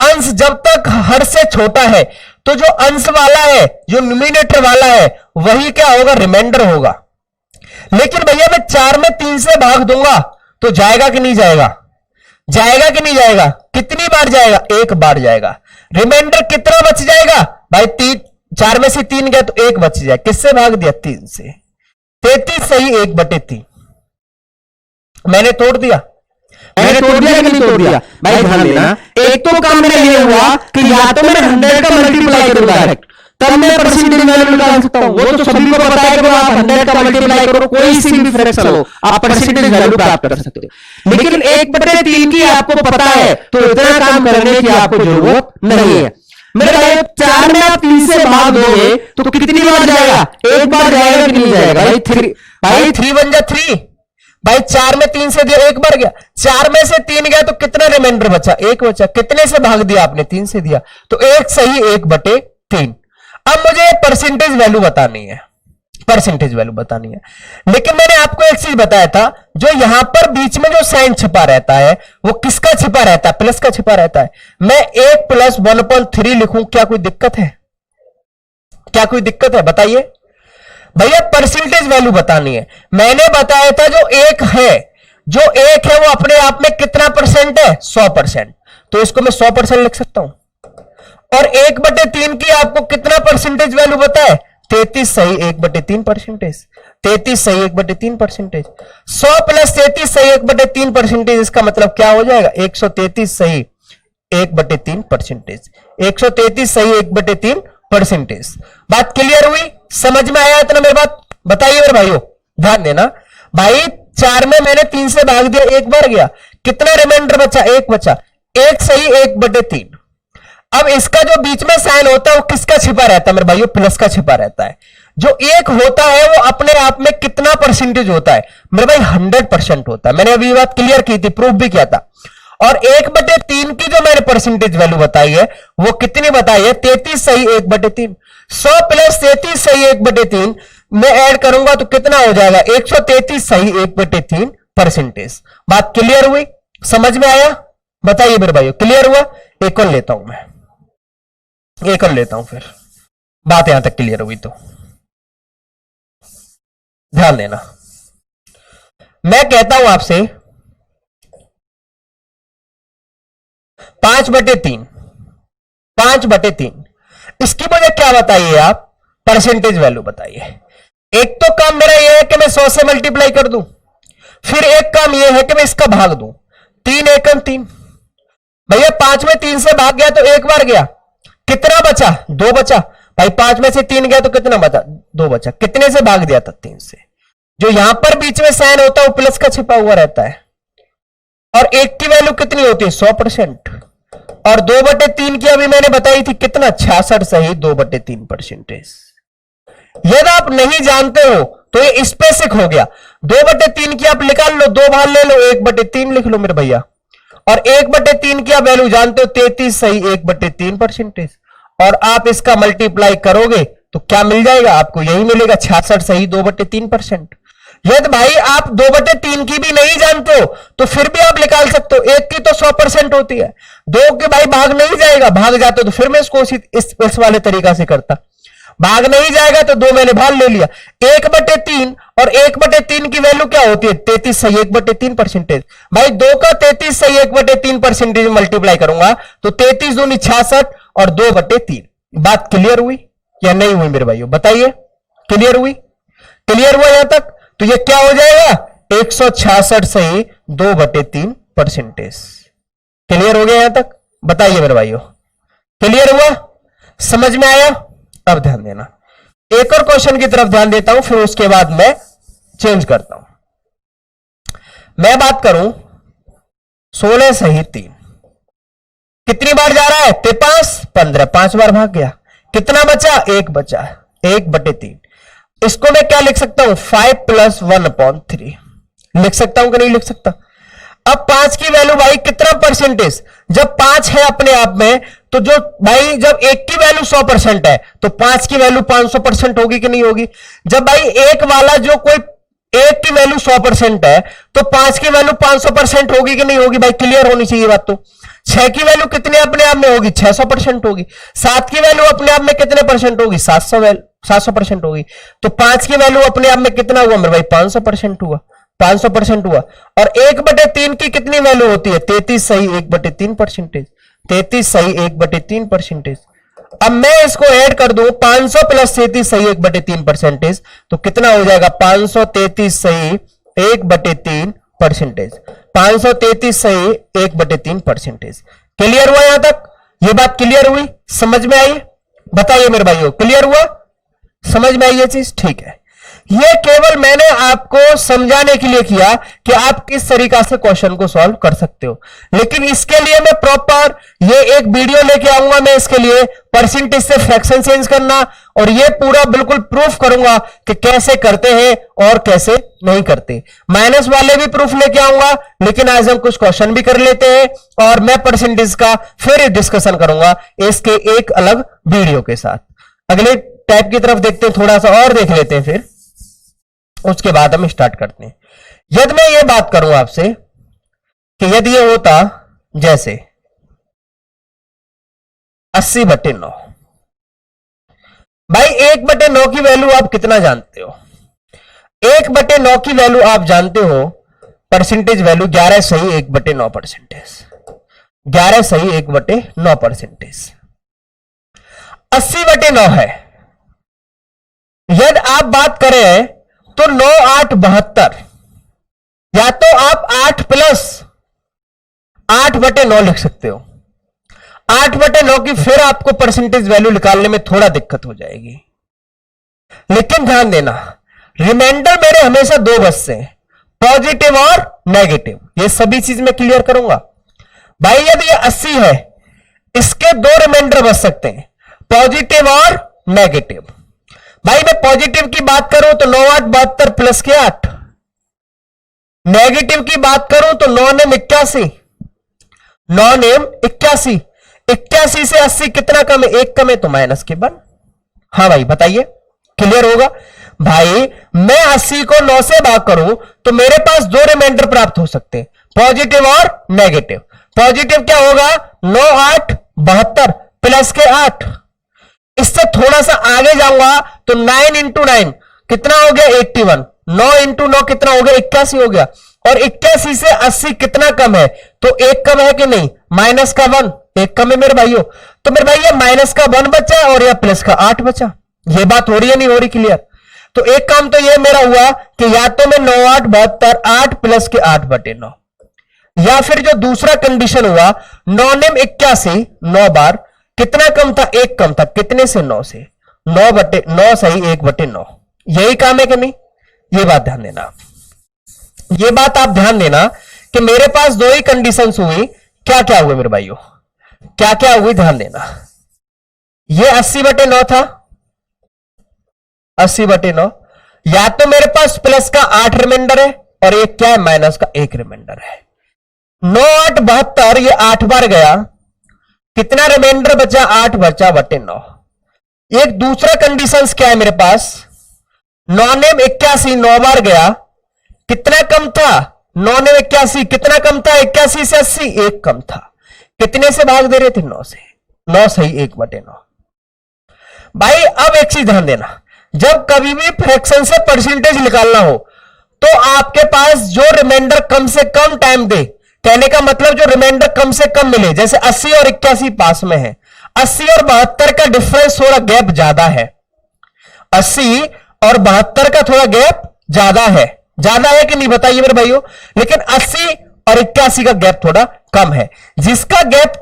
अंश जब तक हर से छोटा है तो जो अंश वाला है, जो न्यूमिनेटर वाला है, वही क्या होगा? रिमाइंडर होगा। लेकिन भैया मैं 4 में 3 से भाग दूंगा तो जाएगा कि नहीं जाएगा? जाएगा कि नहीं जाएगा? कितनी बार जाएगा? एक बार जाएगा। रिमाइंडर कितना बच जाएगा? भाई 4 में से 3 गया तो 1 बच जाए। किससे भाग दिया? 3 से। 33 सही 1/3 मैंने तोड़ दिया। मैंने तोड़ दिया कि नहीं तोड़ दिया? भाई ध्यान देना, एक तो काम मेरा ये हुआ कि या तो मैं 100 का मल्टीप्लाई करूं डायरेक्ट, तब मैं परसेंटेज वैल्यू निकाल सकता हूं, वो तो सभी को पता है कि आप 100 का मल्टीप्लाई करो, कोई सी भी फ्रैक्शन हो, आप परसेंटेज वैल्यू प्राप्त कर सकते हो। लेकिन 1/3 की आपको पता है, तो इतना काम करने की आपको जरूरत नहीं है। मेरे भाई 4 में आप 3 से भाग दोगे तो कितनी बार जाएगा? एक बार जाएगा कि नहीं जाएगा? भाई 3 1 जा 3, भाई 4 में 3 से दिया, एक बार गया, 4 में से 3 गया तो कितना रिमाइंडर बचा? 1 बचा। कितने से भाग दिया आपने? 3 से दिया, तो 1 सही 1/3। अब मुझे परसेंटेज वैल्यू बतानी है, परसेंटेज वैल्यू बतानी है। लेकिन मैंने आपको एक चीज बताया था, जो यहां पर बीच में जो साइन छिपा रहता है वो किसका छिपा रहता है? प्लस का छिपा रहता है। मैं 1 + 1/3 लिखूं, क्या कोई दिक्कत है? क्या कोई दिक्कत है? बताइए भैया, परसेंटेज वैल्यू बतानी है। मैंने बताया था जो 1 है, जो 1 है वो अपने आप में कितना परसेंट है? 100%। तो इसको मैं 100% लिख सकता हूं। और 1/3 की आपको कितना परसेंटेज वैल्यू पता है? 33 सही 1/3 परसेंटेज। 33 सही 1/3 परसेंटेज। 100 + 33 सही 1/3 परसेंटेज। इसका मतलब क्या हो जाएगा? 133 सही 1/3 परसेंटेज। 133 सही 1/3 परसेंटेज। बात क्लियर हुई? समझ में आया इतना मेरी बात? बताइए मेरे भाइयों, ध्यान देना भाई। 4 में मैंने 3 से भाग दिया, एक बार गया, कितना रिमाइंडर बचा? 1 बचा। 1 सही 1/3। अब इसका जो बीच में साइन होता है वो किसका छिपा रहता है मेरे भाइयों? प्लस का छिपा रहता है। जो 1 होता है वो अपने आप में कितना परसेंटेज होता है मेरे भाई? 100% होता है। मैंने अभी ये बात क्लियर की थी, प्रूफ भी किया था। और 1/3 की जो मैंने परसेंटेज वैल्यू बताई है वो कितनी बताई है? 33 सही 1/3। 100 + 33 सही 1/3 मैं ऐड करूंगा तो कितना हो जाएगा? 133 सही 1/3 परसेंटेज। बात क्लियर हुई? समझ में आया? बताइए मेरे भाइयों, क्लियर हुआ? एक और लेता हूं मैं, एक और लेता हूं, फिर बात यहां तक क्लियर हुई तो ध्यान देना। मैं कहता हूं आपसे 5/3, 5/3 इसकी मुझे क्या बताइए आप? परसेंटेज वैल्यू बताइए। एक तो काम मेरा यह है कि मैं 100 से मल्टीप्लाई कर दूं, फिर एक काम यह है कि मैं इसका भाग दूं। 3 एकम 3 भैया, 5 में 3 से भाग गया तो एक बार गया, कितना बचा? 2 बचा। भाई 5 में से 3 गया तो कितना बचा? 2 बचा। कितने से भाग दिया था? 3 से। जो यहां पर बीच में साइन होता है वो प्लस का छिपा हुआ रहता है। और 1 की वैल्यू कितनी होती है? 100%। और 2/3 की अभी मैंने बताई थी कितना? 66 सही 2/3 परसेंटेज। यदि आप नहीं जानते हो तो ये स्पेसिफिक हो गया। 2/3 की आप निकाल लो, 2 बाहर ले लो, 1/3 लिख लो मेरे भैया। और 1/3 की आप वैल्यू जानते हो 33 सही 1/3 परसेंटेज। और आप इसका मल्टीप्लाई करोगे तो क्या मिल जाएगा आपको? यही मिलेगा, 66 सही 2/3%। यदि भाई आप 2/3 की भी नहीं जानते हो तो फिर भी आप निकाल सकते हो। 1 की तो 100% होती है, 2 के भाई भाग नहीं जाएगा, भाग जाते तो फिर मैं इसको इस वाले तरीका से करता। भाग नहीं जाएगा तो 2 मैंने भाग ले लिया। 1/3 और 1/3 की वैल्यू क्या होती है? 33 सही 1/3 परसेंटेज। भाई 2 का 33 सही 1/3 परसेंटेज मल्टीप्लाई करूंगा तो 33 दूनी 66 और 2/3। बात क्लियर हुई या नहीं हुई मेरे भाइयों? बताइए, क्लियर हुई? क्लियर हुआ यहां तक? तो ये क्या हो जाएगा? 166 सही 2/3 परसेंटेज। क्लियर हो गया यहां तक? बताइए मेरे भाइयों, क्लियर हुआ? समझ में आया? अब ध्यान देना, एक और क्वेश्चन की तरफ ध्यान देता हूं, फिर उसके बाद मैं चेंज करता हूं। मैं बात करूं 16 सही 3 कितनी बार जा रहा है? 5 15, 5 बार भाग गया, कितना बचा? 1 बचा, 1/3। इसको मैं क्या लिख सकता हूं? 5 + 1/3 लिख सकता हूं कि नहीं लिख सकता? अब 5 की वैल्यू भाई कितना परसेंटेज? जब 5 है अपने आप में तो जो भाई जब 1 की वैल्यू 100% है तो 5 की वैल्यू 500% होगी कि नहीं होगी? जब भाई 1 वाला जो कोई 1 की वैल्यू 100% है तो 5 की वैल्यू 500% होगी कि नहीं होगी? भाई क्लियर होनी चाहिए बात। तो 6 की वैल्यू कितने अपने आप में होगी? 600% होगी। 7 की वैल्यू अपने आप में कितने परसेंट होगी? 700% होगी। तो 5 की वैल्यू अपने आप में कितना हुआ मेरे भाई? 500% हुआ, 500% हुआ। और 1/3 की कितनी वैल्यू होती है? 33 सही 1/3 परसेंटेज। 33 सही 1/3 परसेंटेज। अब मैं इसको ऐड कर दूं 500 + 33 सही 1/3 परसेंटेज तो कितना हो जाएगा? 533 सही 1/3 परसेंटेज। 533 सही 1/3 परसेंटेज। क्लियर हुआ यहां तक? ये बात क्लियर हुई? समझ में आई? बताइए मेरे भाइयों, क्लियर हुआ? समझ में आई ये चीज? ठीक है, ये केवल मैंने आपको समझाने के लिए किया कि आप किस तरीका से क्वेश्चन को सॉल्व कर सकते हो, लेकिन इसके लिए मैं प्रॉपर ये एक वीडियो लेके आऊंगा। मैं इसके लिए परसेंटेज से फ्रैक्शन चेंज करना और ये पूरा बिल्कुल प्रूफ करूंगा कि कैसे करते हैं और कैसे नहीं करते। माइनस वाले भी प्रूफ लेके आऊंगा, लेकिन आज हम कुछ क्वेश्चन भी कर लेते हैं और मैं परसेंटेज का फिर डिस्कशन करूंगा इसके एक अलग वीडियो के साथ। अगले टाइप की तरफ देखते हैं, थोड़ा सा और देख लेते हैं, फिर उसके बाद हम स्टार्ट करते हैं। यदि मैं ये बात करूं आपसे कि यदि ये होता जैसे 80/9, भाई 1/9 की वैल्यू आप कितना जानते हो? 1/9 की वैल्यू आप जानते हो, परसेंटेज वैल्यू 11 सही 1/9 परसेंटेज, 11 सही 1/9 परसेंटेज 80/9 है। यदि आप बात करें तो 9 8 72, या तो आप 8 प्लस 8/9 लिख सकते हो। 8/9 की फिर आपको परसेंटेज वैल्यू निकालने में थोड़ा दिक्कत हो जाएगी, लेकिन ध्यान देना रिमाइंडर मेरे हमेशा दो बचते हैं, पॉजिटिव और नेगेटिव। ये सभी चीज मैं क्लियर करूंगा। भाई यदि ये 80 है, इसके दो रिमाइंडर बच सकते हैं, पॉजिटिव और नेगेटिव। भाई मैं पॉजिटिव की बात करूं तो 9 8 72 प्लस के 8, नेगेटिव की बात करूं तो 9 नेम 81, 9 नेम 81, 81 से 80 कितना कम है? 1 कम है, तो माइनस के 1। हाँ भाई बताइए, क्लियर होगा? भाई मैं 80 को 9 से भाग करूं तो मेरे पास दो रिमाइंडर प्राप्त हो सकते हैं, पॉजिटिव और नेगेटिव। पॉजिटिव क्या होगा? 9 8 72 प्लस के 8। इससे थोड़ा सा आगे जाऊंगा तो 9 इंटू 9 कितना हो गया? 81। 9 इंटू 9 कितना हो गया? 81 हो गया। और 81 से 80 कितना कम है? तो 1 कम है कि नहीं? माइनस का 1, 1 कम है मेरे भाइयों। तो मेरे भाई ये माइनस का 1 बचा और या प्लस का 8 बचा। ये बात हो रही है नहीं हो रही? क्लियर? तो एक काम तो ये मेरा हुआ कि या तो मैं 9 8 72 8 प्लस के 8/9, या फिर जो दूसरा कंडीशन हुआ 9 नेम 81 9 बार कितना कम था? 1 कम था। कितने से? 9 से। 9 सही 1/9। यही काम है कि नहीं? ये बात ध्यान देना, ये बात आप ध्यान देना कि मेरे पास दो ही कंडीशंस हुई। क्या क्या हुए मेरे भाइयों? क्या क्या हुई ध्यान देना। ये 80/9 था, 80/9, या तो मेरे पास प्लस का 8 रिमाइंडर है और एक क्या है? माइनस का 1 रिमाइंडर है। 9 8 72 ये 8 बार गया, कितना रिमाइंडर बचा? 8 बचा/9। एक दूसरा कंडीशन क्या है मेरे पास? 9 नेम 81 9 बार गया, कितना कम था? 9 नेम 81 कितना कम था? 81 से 80 1 कम था। कितने से भाग दे रहे थे? 9 से। 9 सही 1/9। भाई अब एक चीज ध्यान देना, जब कभी भी फ्रैक्शन से परसेंटेज निकालना हो तो आपके पास जो रिमाइंडर कम से कम टाइम दे, कहने का मतलब जो रिमाइंडर कम से कम मिले, जैसे 80 और 81 पास में है, 80 और 72 का डिफरेंस थोड़ा गैप ज्यादा है, 80 और 72 का थोड़ा गैप ज्यादा है कि नहीं बताइए मेरे भाइयों? लेकिन 80 और 81 का गैप थोड़ा कम है। जिसका गैप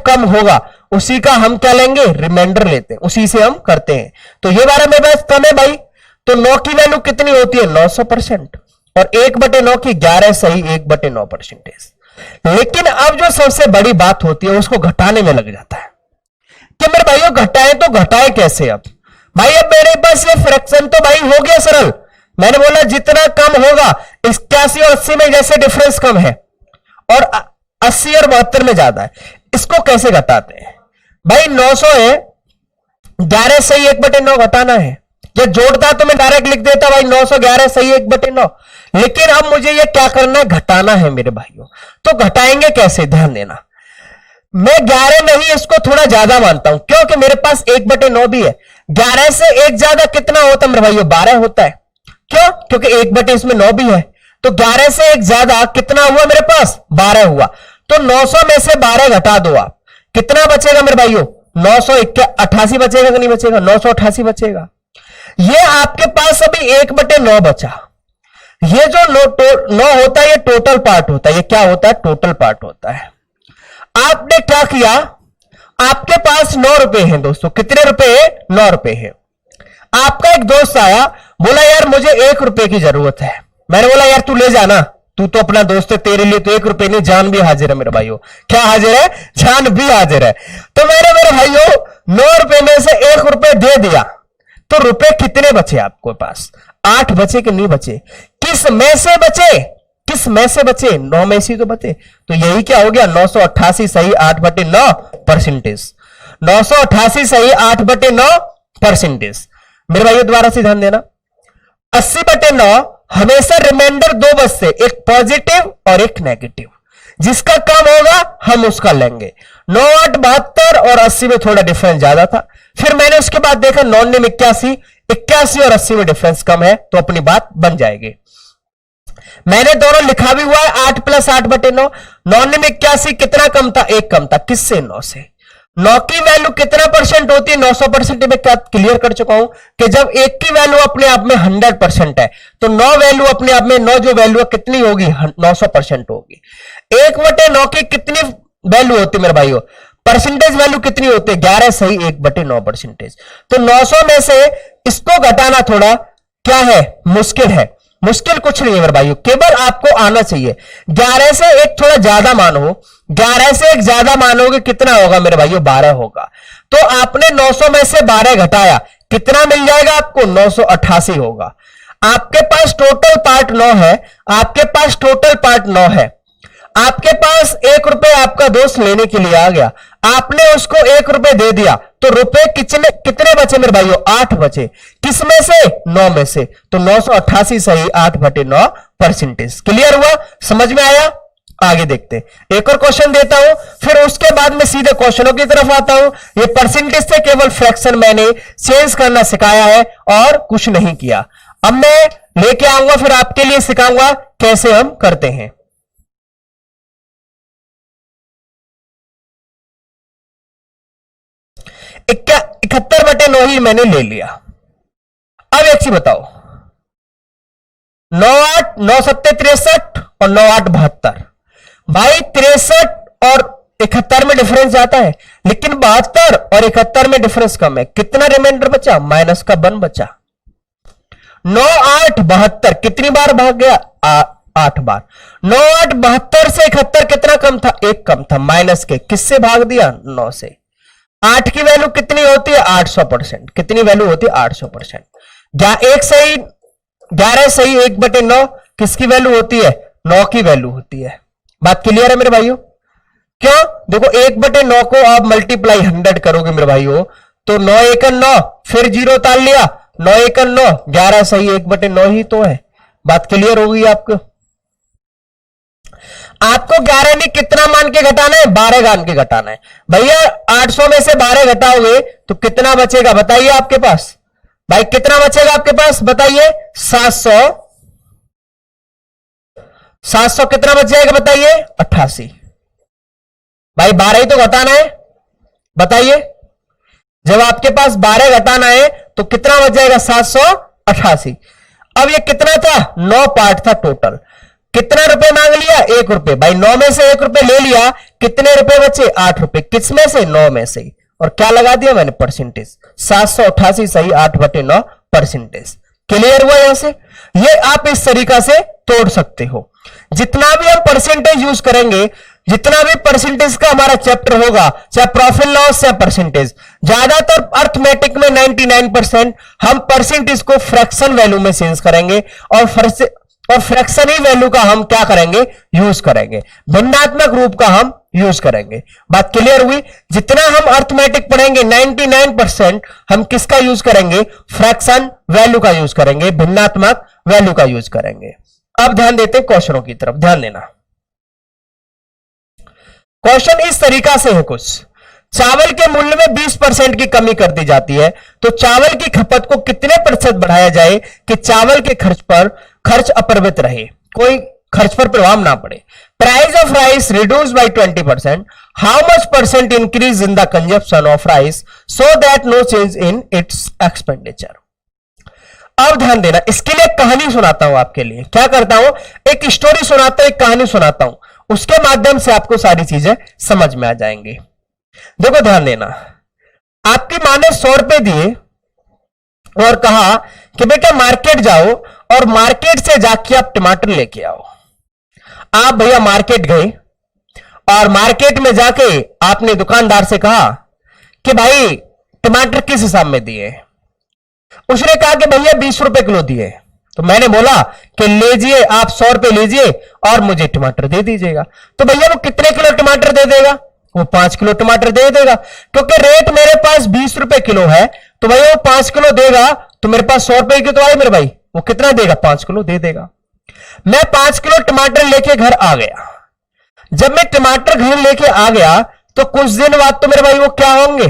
कम होगा उसी का हम क्या लेंगे? रिमाइंडर लेते हैं, उसी से हम करते हैं। तो ये बारे में बस कम है भाई, तो 9 की वैल्यू कितनी होती है? 900%। और 1/9 की 11 सही 1/9 परसेंटेज। लेकिन अब जो सबसे बड़ी बात होती है उसको घटाने में लग जाता है कि मेरे भाइयों घटाएं तो घटाएं कैसे? अब भाई अब मेरे पास ये फ्रैक्शन तो भाई हो गया सरल। मैंने बोला जितना कम होगा, 81 और 80 में जैसे डिफरेंस कम है और 80 और 72 में ज्यादा है, इसको कैसे घटाते हैं? भाई 900 है, 11 सही 1/9 घटाना है। या जोड़ता तो मैं डायरेक्ट लिख देता भाई 911 सही 1/9, लेकिन अब मुझे ये क्या करना है? घटाना है मेरे भाइयों। तो घटाएंगे कैसे? ध्यान देना, मैं 11 नहीं इसको थोड़ा ज्यादा मानता हूं, क्योंकि मेरे पास 1/9 भी है। 11 से एक ज्यादा कितना होता है मेरे भाइयों? 12 होता है। क्यों? क्योंकि 1/9 भी है। तो 11 से एक ज्यादा कितना हुआ मेरे पास? 12 हुआ। तो 900 में से 12 घटा दो आप, कितना बचेगा मेरे भाइयों? 988 बचेगा कि नहीं बचेगा? 988 बचेगा। ये आपके पास अभी 1/9 बचा। ये जो 9 होता है ये टोटल पार्ट होता है। ये क्या होता है? टोटल पार्ट होता है। आपने क्या किया? आपके पास 9 रुपए हैं दोस्तों, कितने रुपए है? 9 रुपए है। आपका एक दोस्त आया, बोला यार मुझे 1 रुपए की जरूरत है। मैंने बोला यार तू ले जाना, तू तो अपना दोस्त है, तेरे लिए तो 1 रुपए नहीं जान भी हाजिर है मेरे भाइयों। क्या हाजिर है? जान भी हाजिर है। तो मैंने मेरे भाइयों 9 रुपए में से 1 रुपए दे दिया, तो रुपए कितने बचे आपके पास? 8 बचे कि नहीं बचे? किस में से बचे? किस में से बचे? 9 में से तो बचे। तो यही क्या हो गया? 988 सही 8/9 परसेंटेज। 988 सही 8/9 परसेंटेज। मेरे भाइयों दोबारा से ध्यान देना, 80/9 हमेशा रिमाइंडर 2 बचते, एक पॉजिटिव और एक नेगेटिव। जिसका कम होगा हम उसका लेंगे। 9 8 72 और 80 में थोड़ा डिफरेंस ज्यादा था। फिर मैंने उसके बाद देखा 9 9 81, 81 और 80 में डिफरेंस कम है, तो अपनी बात बन जाएगी। मैंने दोनों लिखा भी हुआ है 8 + 8/9। 9 9 81 कितना कम था? 1 कम था। किससे? 9 से। 9 की वैल्यू कितना परसेंट होती है? 900%। में क्या क्लियर कर चुका हूं कि जब 1 की वैल्यू अपने आप में 100% है, तो 9 वैल्यू अपने आप में 9 जो वैल्यू कितनी होगी? 900% होगी। 1/9 की कितनी वैल्यू होती है मेरे भाइयों? परसेंटेज वैल्यू कितनी होती है? 11 सही 1/9 परसेंटेज। तो 900 में से इसको घटाना थोड़ा क्या है? मुश्किल है। मुश्किल कुछ नहीं है मेरे भाइयों, केवल आपको आना चाहिए। 11 से एक थोड़ा ज्यादा मानो, 11 से एक ज्यादा मानोगे कितना होगा मेरे भाइयों? 12 होगा। तो आपने 900 में से 12 घटाया, कितना मिल जाएगा आपको? 988 होगा। आपके पास टोटल पार्ट 9 है, आपके पास टोटल पार्ट 9 है। आपके पास 1 रुपए आपका दोस्त लेने के लिए आ गया, आपने उसको 1 रुपए दे दिया, तो रुपए कितने बचे मेरे भाइयों? 8 बचे। किस में से? 9 में से। तो 988 सही 8/9 परसेंटेज। क्लियर हुआ? समझ में आया? आगे देखते हैं। एक और क्वेश्चन देता हूं, फिर उसके बाद में सीधे क्वेश्चनों की तरफ आता हूं। ये परसेंटेज से केवल फ्रैक्शन मैंने चेंज करना सिखाया है और कुछ नहीं किया। अब मैं लेके आऊंगा, फिर आपके लिए सिखाऊंगा कैसे हम करते हैं। 71/9 ही मैंने ले लिया। अब एक चीज बताओ, 9 8 9 7 63 और 9 8 72। भाई 63 और 71 में डिफरेंस आता है, लेकिन 72 और 71 में डिफरेंस कम है। कितना रिमाइंडर बचा? माइनस का 1 बचा। 9 8 72 कितनी बार भाग गया? 8 बार। 9 8 72 से 71 कितना कम था? 1 कम था। माइनस के किससे भाग दिया? 9 से। 8 की वैल्यू कितनी होती है? 800%। कितनी वैल्यू होती है? 800%। 1 सही 11 सही 1/9 किसकी वैल्यू होती है? 9 की वैल्यू होती है। बात क्लियर है मेरे भाइयों? क्यों? देखो 1/9 को आप मल्टीप्लाई 100 करोगे मेरे भाइयों, तो 9 1 9, फिर 0 ताल लिया, 9 1 9, 11 सही 1/9 ही तो है। बात क्लियर होगी आपको? आपको 11 नहीं कितना मान के घटाना है? 12 मान के घटाना है। भैया 800 में से 12 घटाओगे तो कितना बचेगा बताइए आपके पास? भाई कितना बचेगा आपके पास बताइए? 700। 700 कितना बच जाएगा बताइए? 88। भाई 12 ही तो घटाना है, बताइए। जब आपके पास 12 घटाना है तो कितना बच जाएगा? 788। अब ये कितना था? 9 पार्ट था टोटल। कितना रुपए मांग लिया? 1 रुपए। भाई 9 में से 1 रुपए ले लिया, कितने रुपए बचे? 8 रुपए। किस में से? 9 में से। और क्या लगा दिया मैंने? परसेंटेज। 788 सही 8/9 परसेंटेज। क्लियर हुआ? यहां से ये आप इस तरीका से तोड़ सकते हो। जितना भी हम परसेंटेज यूज करेंगे, जितना भी परसेंटेज का हमारा चैप्टर होगा, चाहे प्रॉफिट लॉस या परसेंटेज, ज्यादातर अर्थमेटिक में 99% हम परसेंटेज को फ्रैक्शन वैल्यू में चेंज करेंगे और फ्रैक्शन ही वैल्यू का हम क्या करेंगे? यूज करेंगे। भिन्नात्मक रूप का हम यूज करेंगे। बात क्लियर हुई? जितना हम अर्थमेटिक पढ़ेंगे 99% हम किसका यूज करेंगे? फ्रैक्शन वैल्यू का यूज करेंगे, भिन्नात्मक वैल्यू का यूज करेंगे। अब ध्यान देते हैं क्वेश्चनों की तरफ, ध्यान देना। क्वेश्चन इस तरीका से है कुछ। चावल के मूल्य में 20% की कमी कर दी जाती है, तो चावल की खपत को कितने प्रतिशत बढ़ाया जाए कि चावल के खर्च अपरिवर्तित रहे, कोई खर्च पर प्रभाव ना पड़े। Price of rice reduce by 20%, how much percent increase in the consumption of rice so that no change in its expenditure. अब ध्यान देना, इसके लिए कहानी सुनाता हूं आपके लिए। क्या करता हूं? एक स्टोरी सुनाता हूं, एक कहानी सुनाता हूं, उसके माध्यम से आपको सारी चीजें समझ में आ जाएंगी। देखो ध्यान देना, आपकी मां ने 100 रुपए दिए और कहा कि बेटा मार्केट जाओ और मार्केट से जाके आप टमाटर लेके आओ। आप भैया मार्केट गए और मार्केट में जाके आपने दुकानदार से कहा कि भाई टमाटर किस हिसाब में दिए। उसने कहा कि भैया 20 रुपए किलो दिए। तो मैंने बोला कि लीजिए आप 100 रुपए लीजिए और मुझे टमाटर दे दीजिएगा। तो भैया वो कितने किलो टमाटर दे देगा? वो 5 किलो टमाटर दे देगा, क्योंकि रेट मेरे पास 20 रुपए किलो है। तो भैया वो 5 किलो देगा तो मेरे पास 100 रुपए की तो आए मेरे भाई, वो कितना देगा? 5 किलो दे देगा। मैं 5 किलो टमाटर लेके घर आ गया। जब मैं टमाटर घर लेके आ गया तो कुछ दिन बाद तो मेरे भाई वो क्या होंगे?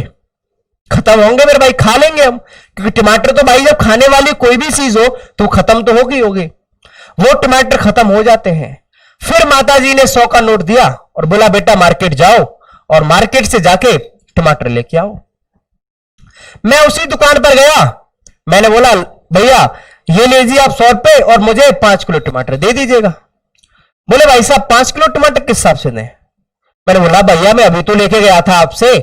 खत्म होंगे मेरे भाई, खा लेंगे हम, क्योंकि टमाटर तो भाई जब खाने वाली कोई भी चीज हो तो खत्म तो होगी होगी। वो टमाटर खत्म हो जाते हैं। फिर माताजी ने 100 का नोट दिया और बोला बेटा मार्केट जाओ और मार्केट से जाके टमाटर लेके आओ। मैं उसी दुकान पर गया, मैंने बोला भैया ये लीजिए आप 100 रुपए और मुझे 5 किलो टमाटर दे दीजिएगा। बोले भाई साहब 5 किलो टमाटर किस हिसाब से दें? मैंने बोला भैया मैं अभी तो लेके गया था आपसे।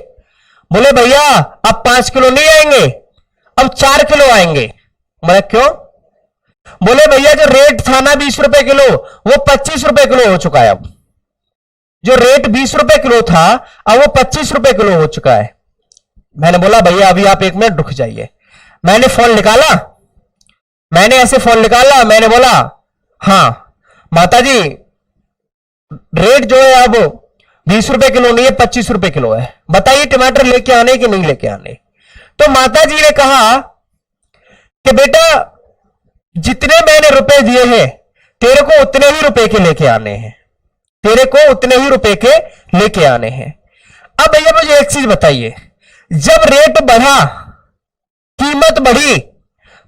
बोले भैया अब 5 किलो नहीं आएंगे, अब 4 किलो आएंगे। मैं क्यों? बोले भैया जो रेट था ना 20 रुपए किलो वो 25 रुपए किलो हो चुका है। अब जो रेट 20 रुपए किलो था अब वो 25 रुपए किलो हो चुका है। मैंने बोला भैया अभी आप 1 मिनट रुक जाइए। मैंने फोन निकाला, मैंने ऐसे फोन निकाला, मैंने बोला हां माताजी रेट जो है अब 20 रुपए किलो नहीं है 25 रुपए किलो है, बताइए टमाटर लेके आने कि नहीं लेके आने? तो माताजी ने कहा कि बेटा जितने मैंने रुपए दिए हैं तेरे को उतने ही रुपए के लेके आने हैं, तेरे को उतने ही रुपए के लेके आने हैं। अब भैया मुझे एक चीज बताइए, जब रेट बढ़ा कीमत बढ़ी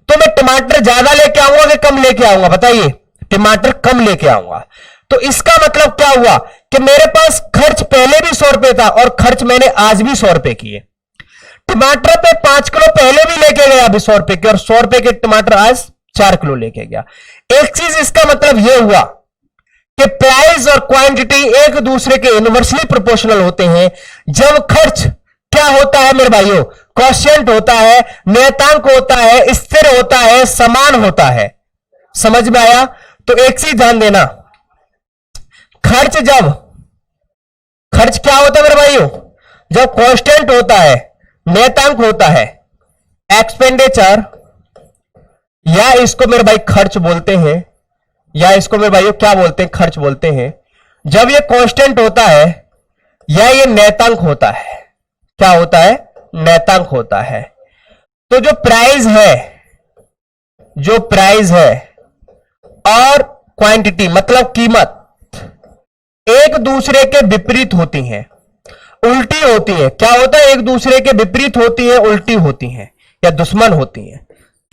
तो मैं टमाटर ज्यादा लेके आऊंगा कि कम लेके आऊंगा? बताइए। टमाटर कम लेके आऊंगा। तो इसका मतलब क्या हुआ कि मेरे पास खर्च पहले भी 100 रुपए था और खर्च मैंने आज भी 100 रुपए किए। टमाटर पे 5 किलो पहले भी लेके गया अभी 100 रुपए के, और 100 रुपए के टमाटर आज 4 किलो लेके गया। एक चीज इसका मतलब यह हुआ कि प्राइस और क्वांटिटी एक दूसरे के इनवर्सली प्रोपोर्शनल होते हैं। जब खर्च क्या होता है मेरे भाइयों? कॉन्स्टेंट होता है, नियतांक होता है, स्थिर होता है, समान होता है। समझ में आया? तो एक चीज ध्यान देना, खर्च क्या होता है मेरे भाइयों? जब कांस्टेंट होता है, नियतांक होता है, एक्सपेंडिचर या इसको मेरे भाई खर्च बोलते हैं, या इसको मेरे भाइयों क्या बोलते हैं? खर्च बोलते हैं। जब ये कांस्टेंट होता है या ये नियतांक होता है, क्या होता है? नियतांक होता है। तो जो प्राइस है और क्वांटिटी मतलब कीमत एक दूसरे के विपरीत होती हैं, उल्टी होती है। क्या होता है? एक दूसरे के विपरीत होती है, उल्टी होती हैं या दुश्मन होती हैं।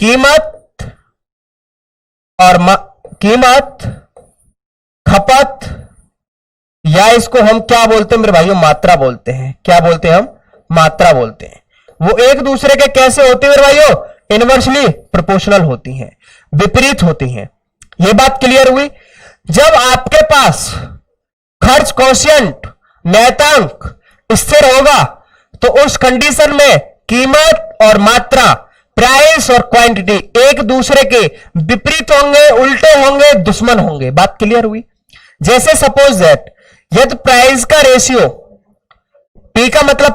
कीमत और कीमत, खपत, या इसको हम क्या बोलते हैं मेरे भाइयों? मात्रा बोलते हैं। क्या बोलते हैं हम? मात्रा बोलते हैं। वो एक दूसरे के कैसे होती है मेरे भाइयों? इनवर्सली प्रोपोर्शनल होती हैं, विपरीत होती हैं। यह बात क्लियर हुई? जब आपके पास खर्च कॉन्स्टेंट, नियतांक स्थिर होगा तो उस कंडीशन में कीमत और मात्रा, प्राइस और क्वांटिटी एक दूसरे के विपरीत होंगे, उल्टे होंगे, दुश्मन होंगे। बात क्लियर हुई? जैसे सपोज दैट यदि प्राइस का रेशियो, पी का मतलब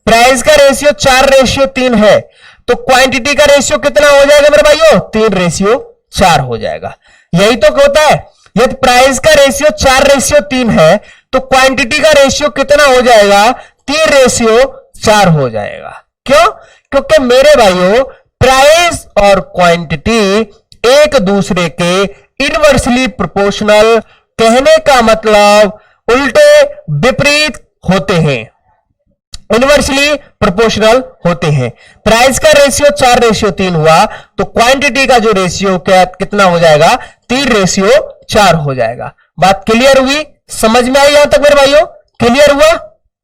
प्राइस का रेशियो 4:3 है तो क्वांटिटी का रेशियो कितना हो जाएगा मेरे भाइयों? 3:4 हो जाएगा। यही तो होता है, यदि प्राइस का रेशियो 4:3 है तो क्वांटिटी का रेशियो कितना हो जाएगा? 3:4 हो जाएगा। क्यों? क्योंकि मेरे भाइयों प्राइस और क्वांटिटी एक दूसरे के इनवर्सली प्रोपोर्शनल, कहने का मतलब उल्टे विपरीत होते हैं, इनवर्सली प्रोपोर्शनल होते हैं। प्राइस का रेशियो 4:3 हुआ तो क्वांटिटी का जो रेशियो कितना हो जाएगा? 3:4 हो जाएगा। बात क्लियर हुई? समझ में आई यहां तक मेरे भाइयों? क्लियर हुआ?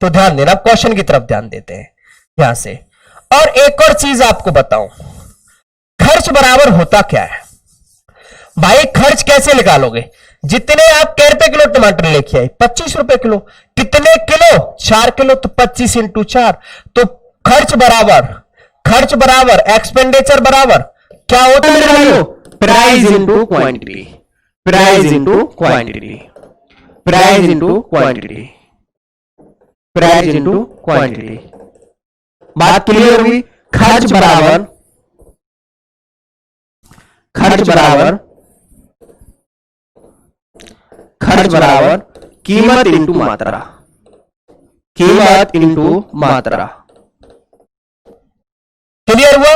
तो ध्यान देना, क्वेश्चन की तरफ ध्यान देते हैं यहां से। और एक और चीज आपको बताऊं, खर्च बराबर होता क्या है भाई? खर्च कैसे निकालोगे? जितने आप कैर पे किलो टमाटर लेके आए 25 रुपए किलो, कितने किलो 4 किलो, तो 25 इंटू 4, तो खर्च बराबर एक्सपेंडिचर बराबर क्या होता है मेरे भाइयों? Price into quantity, price into quantity, price into quantity, price into quantity. बात क्लियर हुई? खर्च बराबर कीमत इंटू मात्रा, कीमत इंटू मात्रा। क्लियर हुआ?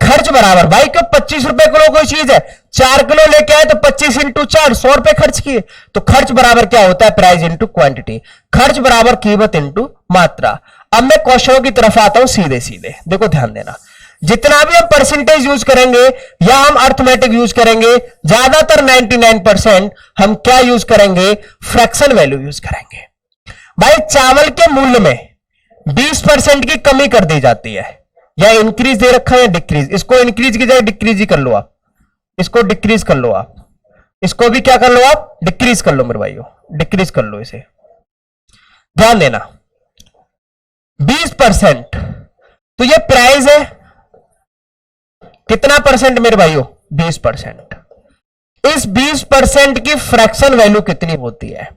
खर्च बराबर, भाई क्यों 25 रुपए किलो कोई चीज है, 4 किलो लेके आए तो 25 इंटू 4 100 रुपए खर्च किए, तो खर्च बराबर क्या होता है? Price into quantity. खर्च बराबर कीमत इंटू मात्रा। अब मैं क्वेश्चनों की तरफ आता हूं सीधे सीधे, देखो ध्यान देना। जितना भी हम परसेंटेज यूज करेंगे या हम अर्थमेटिक यूज करेंगे, ज्यादातर 99% हम क्या यूज करेंगे? फ्रैक्शन वैल्यू यूज करेंगे। भाई चावल के मूल्य में 20% की कमी कर दी जाती है, या इंक्रीज दे रखा है या डिक्रीज, इसको इंक्रीज की जगह डिक्रीज ही कर लो आप, इसको डिक्रीज कर लो आप, इसको भी क्या कर लो आप? डिक्रीज कर लो मेरे भाइयों, डिक्रीज कर लो इसे। ध्यान देना 20%, तो ये प्राइस है कितना परसेंट मेरे भाइयों? 20%। इस 20% की फ्रैक्शन वैल्यू कितनी होती है?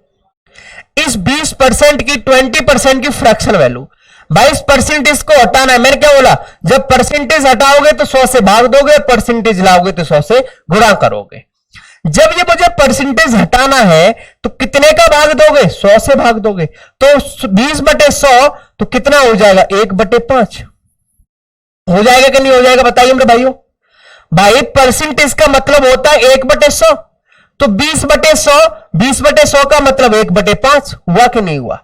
इस 20% की 20% की फ्रैक्शन वैल्यू। 22% को हटाना है, मैंने क्या बोला? जब परसेंटेज हटाओगे तो 100 से भाग दोगे, परसेंटेज लाओगे तो 100 से गुणा करोगे। जब ये मुझे परसेंटेज हटाना है तो कितने का भाग दोगे? 100 से भाग दोगे, तो 20/100 तो कितना हो जाएगा? 1/5 हो जाएगा कि नहीं हो जाएगा? बताइए मेरे भाइयों। भाई परसेंटेज का मतलब होता है 1/100, तो 20/100, 20/100 का मतलब 1/5 हुआ कि नहीं हुआ?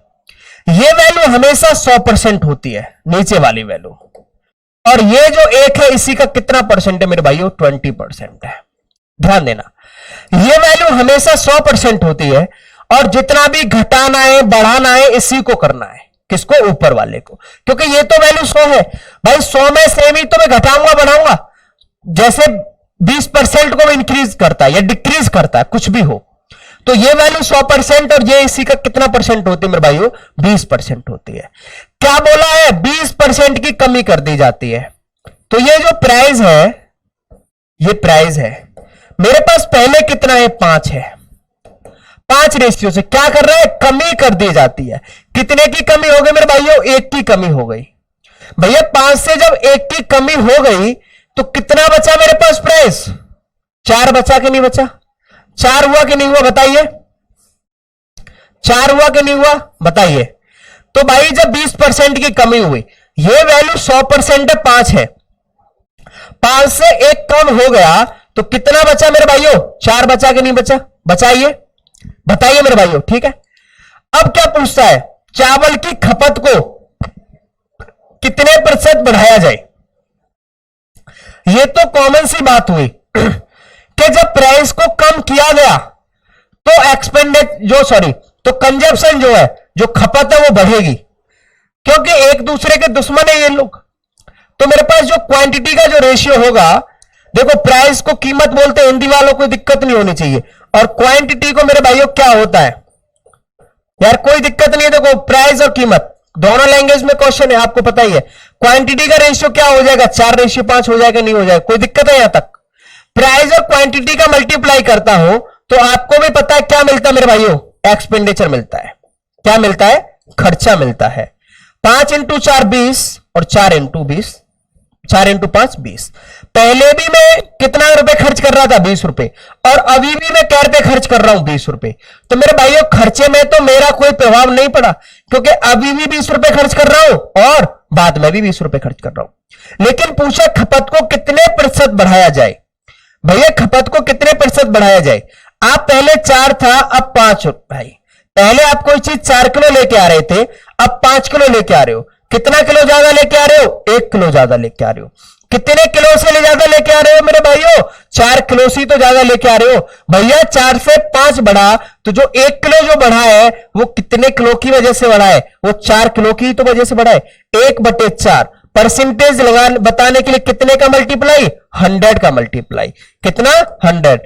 ये वैल्यू हमेशा 100% होती है, नीचे वाली वैल्यू, और ये जो एक है इसी का कितना परसेंट है मेरे भाइयों? 20% है। ध्यान देना, ये वैल्यू हमेशा 100% होती है, और जितना भी घटाना है बढ़ाना है इसी को करना है। किसको? ऊपर वाले को, क्योंकि ये तो वैल्यू 100 है। भाई 100 में सेम ही तो मैं घटाऊंगा बढ़ाऊंगा, जैसे 20% को इंक्रीज करता है या डिक्रीज करता है, कुछ भी हो, तो ये वैल्यू 100% और ये इसी का कितना परसेंट होती है मेरे भाइयों? 20% होती है। क्या बोला है? 20% की कमी कर दी जाती है। तो ये जो प्राइस है, ये प्राइस है मेरे पास पहले कितना है? 5 है। 5 रेशियो से क्या कर रहा है? कमी कर दी जाती है। कितने की कमी हो गई मेरे भाइयों? 1 की कमी हो गई। भैया 5 से जब 1 की कमी हो गई तो कितना बचा मेरे पास प्राइस? 4 बचा कि नहीं बचा? 4 हुआ कि नहीं हुआ? बताइए। 4 हुआ कि नहीं हुआ? बताइए। तो भाई जब 20% की कमी हुई, ये वैल्यू 100% है, 5 है, 5 से 1 कम हो गया तो कितना बचा मेरे भाइयों? 4 बचा कि नहीं बचा? बचाइए, बताइए मेरे भाइयों। ठीक है, अब क्या पूछता है? चावल की खपत को कितने प्रतिशत बढ़ाया जाए? ये तो कॉमन सी बात हुई कि जब प्राइस को कम किया गया तो तो कंजप्शन जो है, जो खपत है वो बढ़ेगी, क्योंकि एक दूसरे के दुश्मन है ये लोग। तो मेरे पास जो क्वांटिटी का जो रेशियो होगा, देखो प्राइस को कीमत बोलते हैं, हिंदी वालों को दिक्कत नहीं होनी चाहिए, और क्वांटिटी को मेरे भाइयों क्या होता है यार? कोई दिक्कत नहीं है। देखो प्राइस और कीमत दोनों लैंग्वेज में क्वेश्चन है, आपको पता ही है। क्वांटिटी का रेशियो क्या हो जाएगा? 4:5 हो जाएगा, नहीं हो जाएगा? कोई दिक्कत है यहां तक? प्राइस और क्वांटिटी का मल्टीप्लाई करता हूं तो आपको भी पता है क्या मिलता है मेरे भाइयों? एक्सपेंडिचर मिलता है। क्या मिलता है? खर्चा मिलता है। 5 × 4 20 और 4 × 20, 4 × 5 20। पहले भी मैं कितना रुपए खर्च कर रहा था? 20 रुपए, और अभी भी मैं क्या रुपए खर्च कर रहा हूं? 20 रुपए। तो मेरे भाइयों खर्चे में तो मेरा कोई प्रभाव नहीं पड़ा, क्योंकि अभी भी 20 रुपए खर्च कर रहा हूं और बाद में भी 20 रुपए खर्च कर रहा हूं। लेकिन पूछा खपत को कितने प्रतिशत बढ़ाया जाए? भैया खपत को कितने प्रतिशत बढ़ाया जाए? आप पहले 4 था, अब 5। भाई पहले आप कोई चीज 4 किलो लेके आ रहे थे, अब 5 किलो लेके आ रहे हो। कितना किलो ज्यादा लेके आ रहे हो? 1 किलो ज्यादा लेके आ रहे हो। कितने किलो से ज्यादा लेके आ रहे हो मेरे भाइयों? 4 किलो से तो ज्यादा लेके आ रहे हो। भैया 4 से 5 बढ़ा तो जो 1 किलो जो बढ़ा है वो कितने किलो की वजह से बढ़ा है? वो 4 किलो की तो वजह से बढ़ा है। 1/4 परसेंटेज बताने के लिए कितने का मल्टीप्लाई? 100 का मल्टीप्लाई। कितना? 100।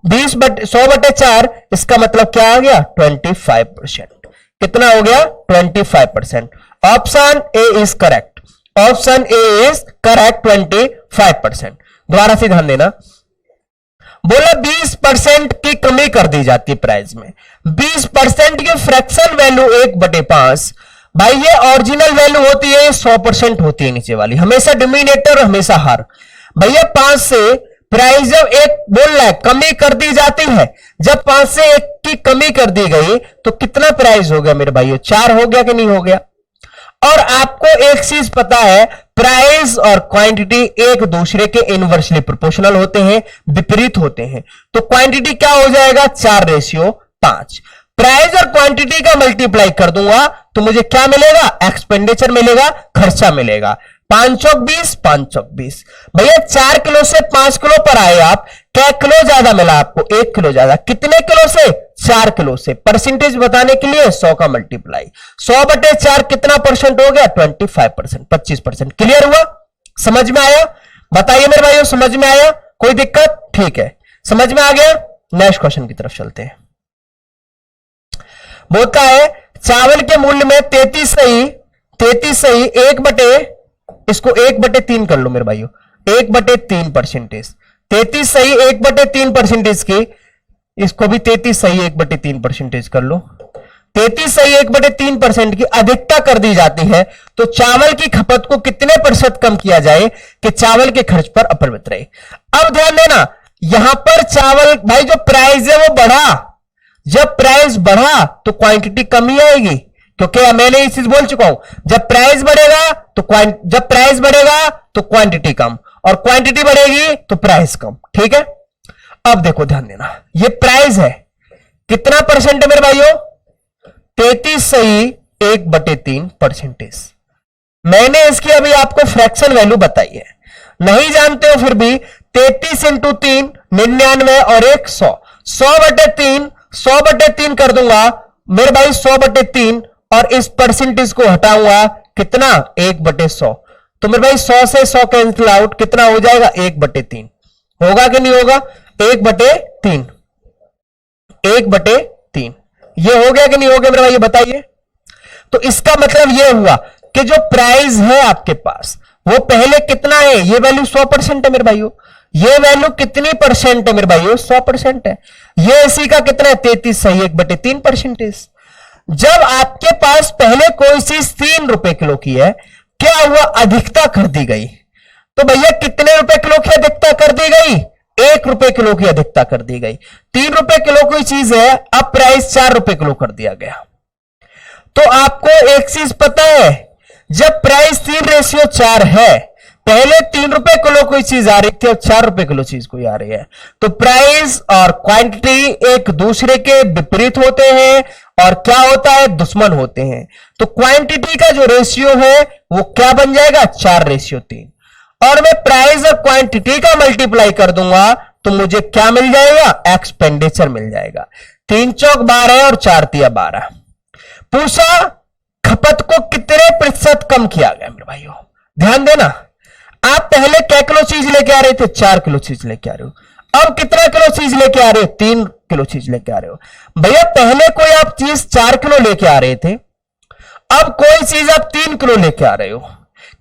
100/4, इसका मतलब क्या आ गया 25%। कितना हो गया 25%। Option A is correct, option A is correct 25%। दोबारा से ध्यान देना, बोला 20% की कमी कर दी जाती है प्राइस में। 20% की फ्रैक्शन वैल्यू 1/5, भाई ये ओरिजिनल वैल्यू होती है, 100% होती है नीचे वाली, हमेशा डिनोमिनेटर हमेशा हर। भैया 5 से प्राइस जब 1 बोल रहा है कमी कर दी जाती है, जब 5 से 1 की कमी कर दी गई तो कितना प्राइस हो गया मेरे भाइयों, 4 हो गया कि नहीं हो गया। और आपको एक चीज पता है, प्राइस और क्वांटिटी एक दूसरे के इनवर्सली प्रोपोर्शनल होते हैं, विपरीत होते हैं। तो क्वांटिटी क्या हो जाएगा 4:5। प्राइस और क्वांटिटी का मल्टीप्लाई कर दूंगा तो मुझे क्या मिलेगा, एक्सपेंडिचर मिलेगा, खर्चा मिलेगा। 5 चौक 20, 5 चौक 20। भैया 4 किलो से 5 किलो पर आए आप, क्या किलो ज्यादा मिला आपको, 1 किलो ज्यादा। कितने किलो से, 4 किलो से। परसेंटेज बताने के लिए 100 का मल्टीप्लाई, 100/4 कितना परसेंट हो गया 25%, 25%। क्लियर हुआ, समझ में आया, बताइए मेरे भाइयों समझ में आया, कोई दिक्कत, ठीक है समझ में आ गया। नेक्स्ट क्वेश्चन की तरफ चलते हैं। बोलता है चावल के मूल्य में 33 सही 1/3 कर लो मेरे भाइयों, 1/3%। 33 सही 1/3% की, इसको भी 33 सही 1/3% कर लो। 33 सही 1/3% की अधिकता कर दी जाती है तो चावल की खपत को कितने % कम किया जाए कि चावल के खर्च पर अपरिमित रहे। अब ध्यान देना, यहां पर चावल भाई जो प्राइस है वो बढ़ा, जब प्राइस बढ़ा तो क्वांटिटी कम ही आएगी, क्योंकि मैंने ये चीज बोल चुका हूं, जब प्राइस बढ़ेगा तो क्वांटिटी कम, और क्वांटिटी बढ़ेगी तो प्राइस कम। ठीक है, अब देखो ध्यान देना, ये प्राइस है कितना % है मेरे भाइयों, 33 सही 1/3%। मैंने इसकी अभी आपको फ्रैक्शन वैल्यू बताई है, नहीं जानते हो फिर भी 33 × 3 99 और 1 100, 100/3 कर दूंगा मेरे भाई, 100/3 और इस परसेंटेज को हटाऊंगा कितना 1/100। तो मेरे भाई 100 से 100 कैंसिल आउट, कितना हो जाएगा 1/3। होगा कि नहीं होगा, 1/3, 1/3। ये हो गया कि नहीं हो गया मेरे भाई, ये बताइए। तो इसका मतलब ये हुआ कि जो प्राइस है आपके पास वो पहले कितना है, ये वैल्यू 100% है मेरे भाइयों। ये वैल्यू कितनी % है मेरे भाइयों, 100% है। ये इसी का कितना है 33 सही 1/3%। जब आपके पास पहले कोई चीज 3 रुपए किलो की है, क्या हुआ अधिकता कर दी गई, तो भैया कितने रुपए किलो की अधिकता कर दी गई, 1 रुपए किलो की अधिकता कर दी गई। 3 रुपए किलो की चीज है, अब प्राइस 4 रुपए किलो कर दिया गया। तो आपको एक चीज पता है, जब प्राइस 3:4 है, पहले 3 रुपए किलो कोई चीज आ रही थी और 4 रुपए किलो चीज कोई आ रही है, तो प्राइस और क्वांटिटी एक दूसरे के विपरीत होते हैं और क्या होता है, दुश्मन होते हैं। तो क्वांटिटी का जो रेशियो है वो क्या बन जाएगा 4:3, और मैं प्राइस और क्वांटिटी का मल्टीप्लाई कर दूंगा तो मुझे क्या मिल जाएगा, एक्सपेंडिचर मिल जाएगा। 3 चौक 12 और 4 तिया 12। पूछा खपत को कितने % कम किया गया मेरे भाइयों, ध्यान देना। आप पहले क्या किलो चीज लेके आ रहे थे, 4 किलो चीज लेके आ रहे हो। अब कितना किलो चीज लेके आ रहे हो, 3 किलो चीज लेके आ रहे हो। भैया पहले कोई आप चीज 4 किलो लेके आ रहे थे, अब कोई चीज आप 3 किलो लेके आ रहे हो।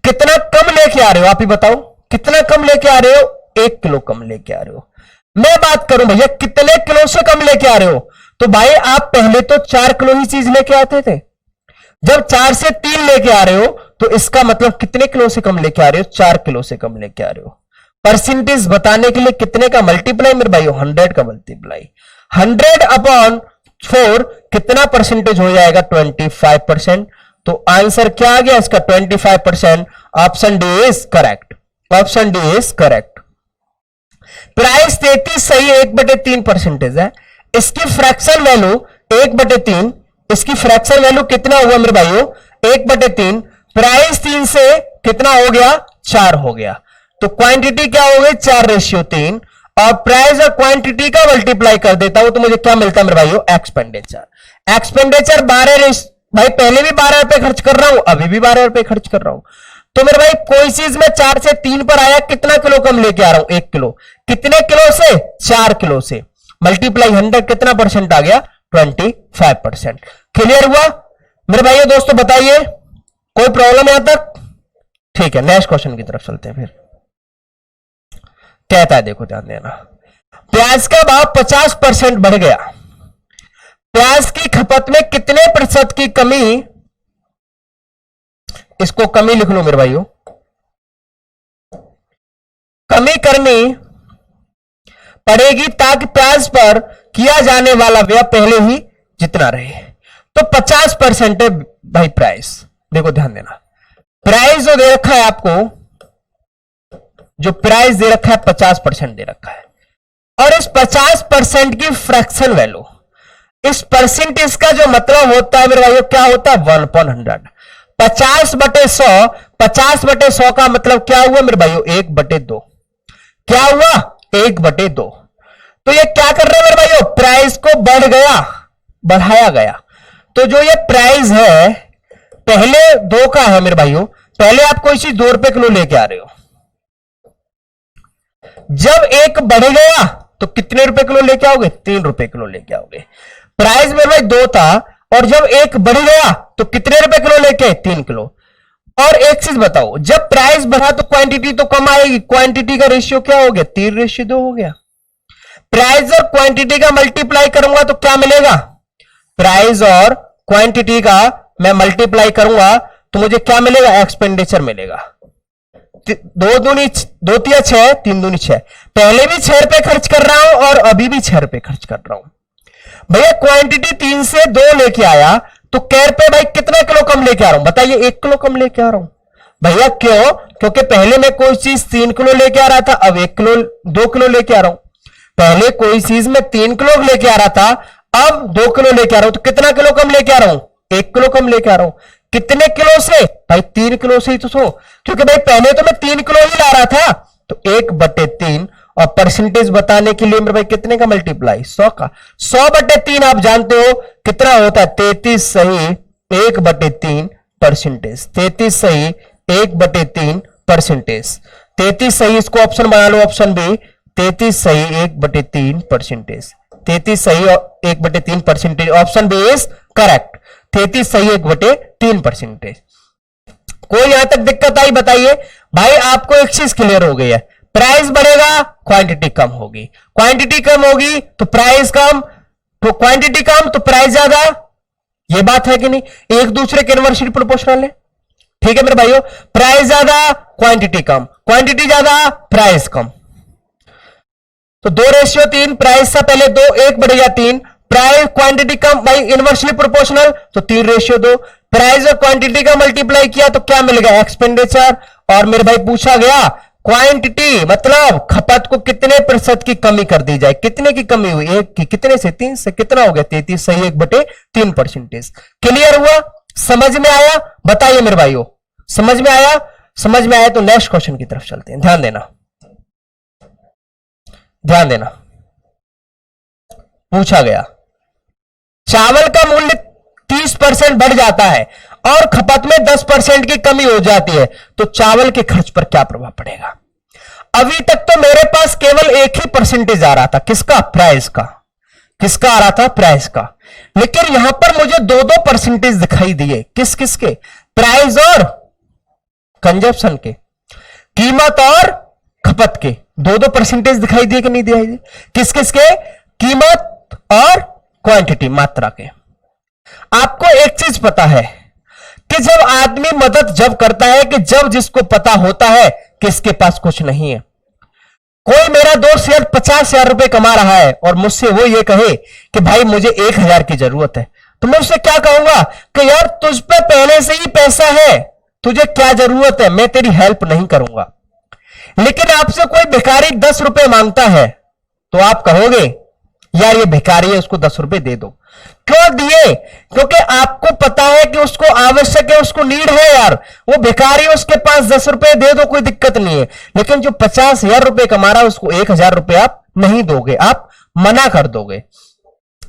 कितना कम लेके आ रहे हो आप ही बताओ, कितना कम लेके आ रहे हो, 1 किलो कम लेके आ रहे हो। मैं बात करूं भैया कितने किलो से कम लेके आ रहे हो, तो भाई आप पहले तो 4 किलो ही चीज लेके आते थे, जब 4 से 3 लेके आ रहे हो तो इसका मतलब कितने किलो से कम लेके आ रहे हो, 4 किलो से कम लेके आ रहे हो। परसेंटेज बताने के लिए कितने का मल्टीप्लाई मेरे भाई, 100 का मल्टीप्लाई। 100/4 कितना परसेंटेज हो जाएगा, 25%। तो आंसर क्या आ गया इसका 25%। Option D is correct, option D is correct. Price 33 सही 1/3% है, इसकी फ्रैक्शन वैल्यू 1/3, इसकी फ्रैक्शन वैल्यू कितना हुआ मेरे भाइयों 1/3। प्राइस 3 से कितना हो गया 4 हो गया, तो क्वांटिटी क्या हो गई 4:3, और प्राइस और क्वांटिटी का मल्टीप्लाई कर देता हूं तो मुझे क्या मिलता है मेरे भाइयों, एक्सपेंडिचर। एक्सपेंडिचर 12, भाई पहले भी 12 रुपए खर्च कर रहा हूं, अभी भी 12 रुपए खर्च कर रहा हूं। तो मेरे भाई कोई चीज में 4 से 3 पर आया, कितना किलो कम लेके आ रहा हूं, 1 किलो। कितने किलो से, 4 किलो से। मल्टीप्लाई 100 कितना परसेंट आ गया? 25%। क्लियर हुआ मेरे भाइयों दोस्तों? बताइए कोई प्रॉब्लम यहां तक? ठीक है, नेक्स्ट क्वेश्चन की तरफ चलते हैं। फिर कहता है, देखो ध्यान देना, प्याज का भाव 50% बढ़ गया, प्याज की खपत में कितने प्रतिशत की कमी, इसको कमी लिख लो मेरे भाइयों, कमी करनी पड़ेगी ताकि प्याज पर किया जाने वाला व्यय पहले ही जितना रहे। तो 50% है भाई प्राइस। देखो ध्यान देना, प्राइस जो दे रखा है आपको, जो प्राइस दे रखा है 50% दे रखा है, और इस 50% की फ्रैक्शन वैल्यू, इस परसेंटेज का जो मतलब होता है मेरे भाइयों क्या होता है? 1/100। 50/100, 50/100 का मतलब क्या हुआ मेरे भाइयों? 1/2। क्या हुआ? 1/2। तो ये क्या कर रहे हैं मेरे भाइयों? प्राइस को बढ़ गया, बढ़ाया गया। तो जो ये प्राइस है पहले 2 का है मेरे भाइयों, पहले आप कोई चीज 2 रुपए किलो लेके आ रहे हो, जब 1 बढ़ गया तो कितने रुपए किलो लेके आओगे? 3 रुपए किलो लेके आओगे। प्राइस मेरे भाई 2 था, और जब 1 बढ़ गया तो कितने रुपए किलो लेके? 3 किलो। और एक चीज बताओ, जब प्राइस बढ़ा तो क्वांटिटी तो कम आएगी, क्वांटिटी का रेशियो क्या हो गया? 3:2 हो गया। प्राइस और क्वांटिटी का मल्टीप्लाई करूंगा तो क्या मिलेगा? प्राइस और क्वांटिटी का मैं मल्टीप्लाई करूंगा तो मुझे क्या मिलेगा? एक्सपेंडिचर मिलेगा। 2 दूनी 2 तिया 6, 3 दूनी 6। पहले भी 6 रुपए खर्च कर रहा हूं और अभी भी 6 रुपए खर्च कर रहा हूं। भैया क्वांटिटी 3 से 2 लेके आया तो कैर पे भाई कितना किलो कम लेके आ रहा हूं? बताइए, 1 किलो कम लेके आ रहा हूं। भैया क्यों? क्योंकि पहले मैं कोई चीज 3 किलो लेके आ रहा था, अब 1 किलो 2 किलो लेके आ रहा हूं। पहले कोई चीज में 3 किलो लेके आ रहा था, अब 2 किलो लेके आ रहा हूं। तो कितना किलो कम लेके आ रहा हूं? 1 किलो कम लेके आ रहा हूं। कितने किलो से? भाई 3 किलो से ही तो सो, क्योंकि भाई पहले तो मैं 3 किलो ही ला रहा था। तो 1/3, और परसेंटेज बताने के लिए मेरे भाई कितने का मल्टीप्लाई? 100 का। 100/3 आप जानते हो कितना होता है? 33 सही 1/3%। 33 सही 1/3%। 33 सही, इसको ऑप्शन बना लो, ऑप्शन बी। 33 सही 1/3%। 33 सही 1/3%, ऑप्शन बी इज करेक्ट। 33 सही 1/3%। कोई यहां तक दिक्कत आई? बताइए भाई, आपको एक चीज क्लियर हो गई है, प्राइस बढ़ेगा क्वांटिटी कम होगी, क्वांटिटी कम होगी तो प्राइस कम, तो क्वांटिटी कम तो प्राइस ज्यादा। ये बात है कि नहीं? एक दूसरे के इनवर्सली प्रोपोर्शनल है। ठीक है मेरे भाइयों, प्राइस ज्यादा क्वांटिटी कम, क्वांटिटी ज्यादा प्राइस कम। तो 2:3, प्राइस से पहले 2, 1/3। प्राइस क्वांटिटी कम भाई इनवर्सली प्रोपोर्शनल, तो 3:2। प्राइस और क्वांटिटी का मल्टीप्लाई किया तो क्या मिलेगा? एक्सपेंडिचर। और मेरे भाई पूछा गया क्वांटिटी मतलब खपत को कितने प्रतिशत की कमी कर दी जाए? कितने की कमी हुई? 1 की। कितने से? 3 से। कितना हो गया? 33 सही 1/3%। क्लियर हुआ? समझ में आया? बताइए मेरे भाइयों, समझ में आया? समझ में आया तो नेक्स्ट क्वेश्चन की तरफ चलते हैं। ध्यान देना, ध्यान देना। पूछा गया चावल का मूल्य 30% बढ़ जाता है और खपत में 10% की कमी हो जाती है, तो चावल के खर्च पर क्या प्रभाव पड़ेगा? अभी तक तो मेरे पास केवल एक ही परसेंटेज आ रहा था, किसका? प्राइस का। किसका आ रहा था? प्राइस का। लेकिन यहां पर मुझे 2-2 परसेंटेज दिखाई दिए। किस किस के? प्राइस और कंजप्शन के, कीमत और खपत के। 2-2 परसेंटेज दिखाई दिए कि नहीं दिखाई दिए? किस किस के? कीमत और क्वांटिटी, मात्रा के। आपको एक चीज पता है कि जब आदमी मदद जब करता है कि जब जिसको पता होता है कि इसके पास कुछ नहीं है। कोई मेरा दोस्त यार 50,000 रुपए कमा रहा है और मुझसे वो ये कहे कि भाई मुझे 1,000 की जरूरत है, तो मैं उससे क्या कहूंगा कि यार तुझ पे पहले से ही पैसा है, तुझे क्या जरूरत है, मैं तेरी हेल्प नहीं करूंगा। लेकिन आपसे कोई भिखारी 10 रुपए मांगता है तो आप कहोगे यार ये भिखारी है, उसको 10 रुपए दे दो। क्यों दिए? क्योंकि आपको पता है कि उसको आवश्यक है, उसको नीड है यार। वो भिखारी, उसके पास 10 रुपए दे दो, कोई दिक्कत नहीं है। लेकिन जो 50,000 रुपए कमा रहा है उसको 1,000 रुपए आप नहीं दोगे, आप मना कर दोगे।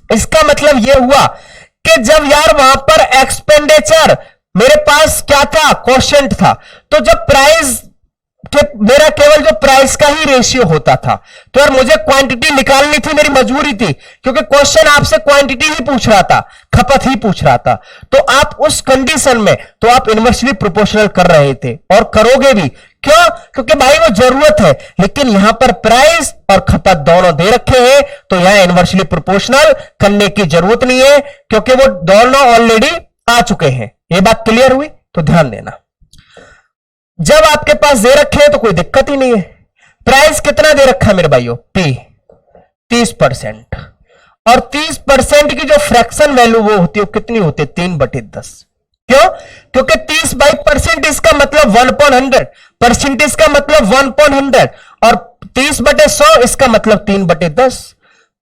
इसका मतलब यह हुआ कि जब यार वहां पर एक्सपेंडिचर मेरे पास क्या था? क्वोशिएंट था। तो जब प्राइस कि मेरा केवल जो प्राइस का ही रेशियो होता था, तो यार मुझे क्वांटिटी निकालनी थी, मेरी मजबूरी थी, क्योंकि क्वेश्चन आपसे क्वांटिटी ही पूछ रहा था, खपत ही पूछ रहा था। तो आप उस कंडीशन में तो आप इनवर्सली प्रोपोर्शनल कर रहे थे और करोगे भी। क्यों? क्योंकि भाई वो जरूरत है, लेकिन यहां पर प्राइस और खपत दोनों दे रखे हैं, तो यहां इनवर्सली प्रोपोर्शनल करने की जरूरत नहीं है, क्योंकि वो दोनों ऑलरेडी आ चुके हैं। ये बात क्लियर हुई? तो ध्यान देना, जब आपके पास दे रखे हैं तो कोई दिक्कत ही नहीं है। प्राइस कितना दे रखा है मेरे भाइयों? P 30%, और 30% की जो फ्रैक्शन वैल्यू वो होती है, वो कितनी होती है? 3/10। क्यों? क्योंकि 30/% का मतलब 1/100, परसेंटेज का मतलब 1/100, और 30/100 इसका मतलब 3/10।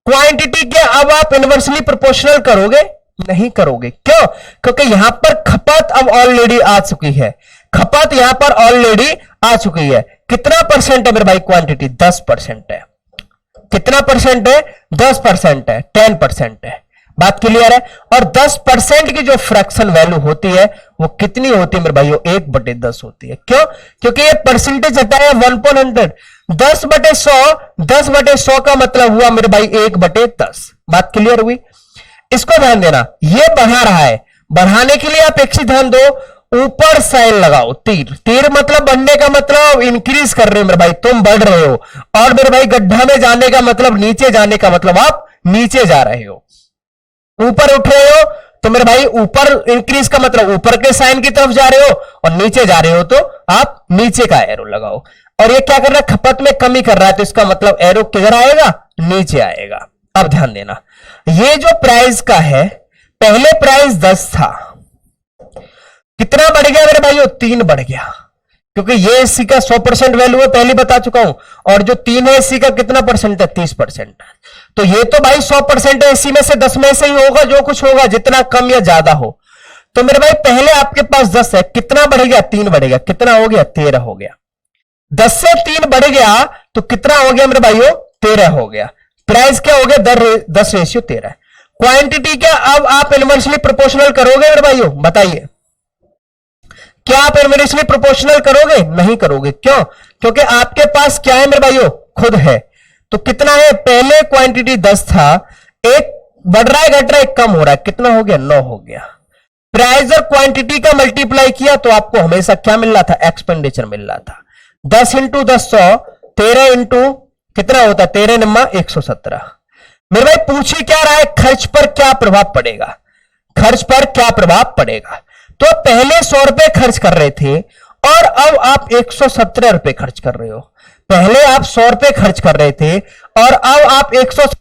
क्वांटिटी के अब आप इनवर्सली प्रोपोर्शनल करोगे? नहीं करोगे। क्यों? क्योंकि यहां पर खपत अब ऑलरेडी आ चुकी है, खपत यहां पर ऑलरेडी आ चुकी है। कितना परसेंट है मेरे भाई? क्वांटिटी 10% है। कितना परसेंट है? 10% है, 10% है। बात क्लियर है? और 10% की जो फ्रैक्शन वैल्यू होती है वो कितनी होती है मेरे भाइयों? 1/10 होती है। क्यों? क्योंकि ये परसेंटेज हटाया 1/100, 10/100, 10/100 का मतलब हुआ मेरे भाई 1/10। बात क्लियर हुई? इसको ध्यान देना, ये बढ़ा रहा है, बढ़ाने के लिए आप एक चीज ध्यान दो, ऊपर साइन लगाओ, तीर। तीर मतलब बढ़ने का मतलब इंक्रीज कर रहे हो मेरे भाई, तुम बढ़ रहे हो, और मेरे भाई गड्ढा में जाने का मतलब, नीचे जाने का मतलब आप नीचे जा रहे हो। ऊपर उठ रहे हो तो मेरे भाई ऊपर इंक्रीज का मतलब ऊपर के साइन की तरफ जा रहे हो, और नीचे जा रहे हो तो आप नीचे का एरो लगाओ। और ये क्या कर रहा है? खपत में कमी कर रहा है, तो इसका मतलब एरो किधर आएगा? नीचे आएगा। अब ध्यान देना, ये जो प्राइस का है, पहले प्राइस 10 था, कितना बढ़ गया मेरे भाइयों? 3 बढ़ गया, क्योंकि ये इसी का 100% वैल्यू है, पहले बता चुका हूं। और जो 3 है इसी का कितना परसेंट है? 30%। तो ये तो भाई 100% है, इसी में से 10 में से ही होगा जो कुछ होगा, जितना कम या ज्यादा हो। तो मेरे भाई पहले आपके पास 10 है, कितना बढ़ गया? 3 बढ़ गया। कितना हो गया? 13 हो गया। 10 से 3 बढ़ गया तो कितना हो गया मेरे भाइयों? 13 हो गया। प्राइस क्या हो गया? 10/13। क्वांटिटी क्या अब आप इनवर्सली प्रोपोर्शनल करोगे मेरे भाइयों? बताइए, क्या आप इनवर्सली प्रोपोर्शनल करोगे? नहीं करोगे। क्यों? क्योंकि आपके पास क्या है मेरे भाइयों? खुद है। तो कितना है? पहले क्वांटिटी 10 था, एक बढ़ रहा है, घट रहा है, कम हो रहा है, कितना हो गया? 9 हो गया। प्राइस और क्वांटिटी का मल्टीप्लाई किया तो आपको हमेशा क्या मिल रहा था? एक्सपेंडिचर मिल रहा था। 10 × 10 100, 13 इंटू कितना होता है? 13 × 117। मेरे भाई पूछ ही क्या रहा है? खर्च पर क्या प्रभाव पड़ेगा? खर्च पर क्या प्रभाव पड़ेगा? तो पहले 100 रुपए खर्च कर रहे थे और अब आप 117 रुपए खर्च कर रहे हो। पहले आप 100 रुपए खर्च कर रहे थे और अब आप 117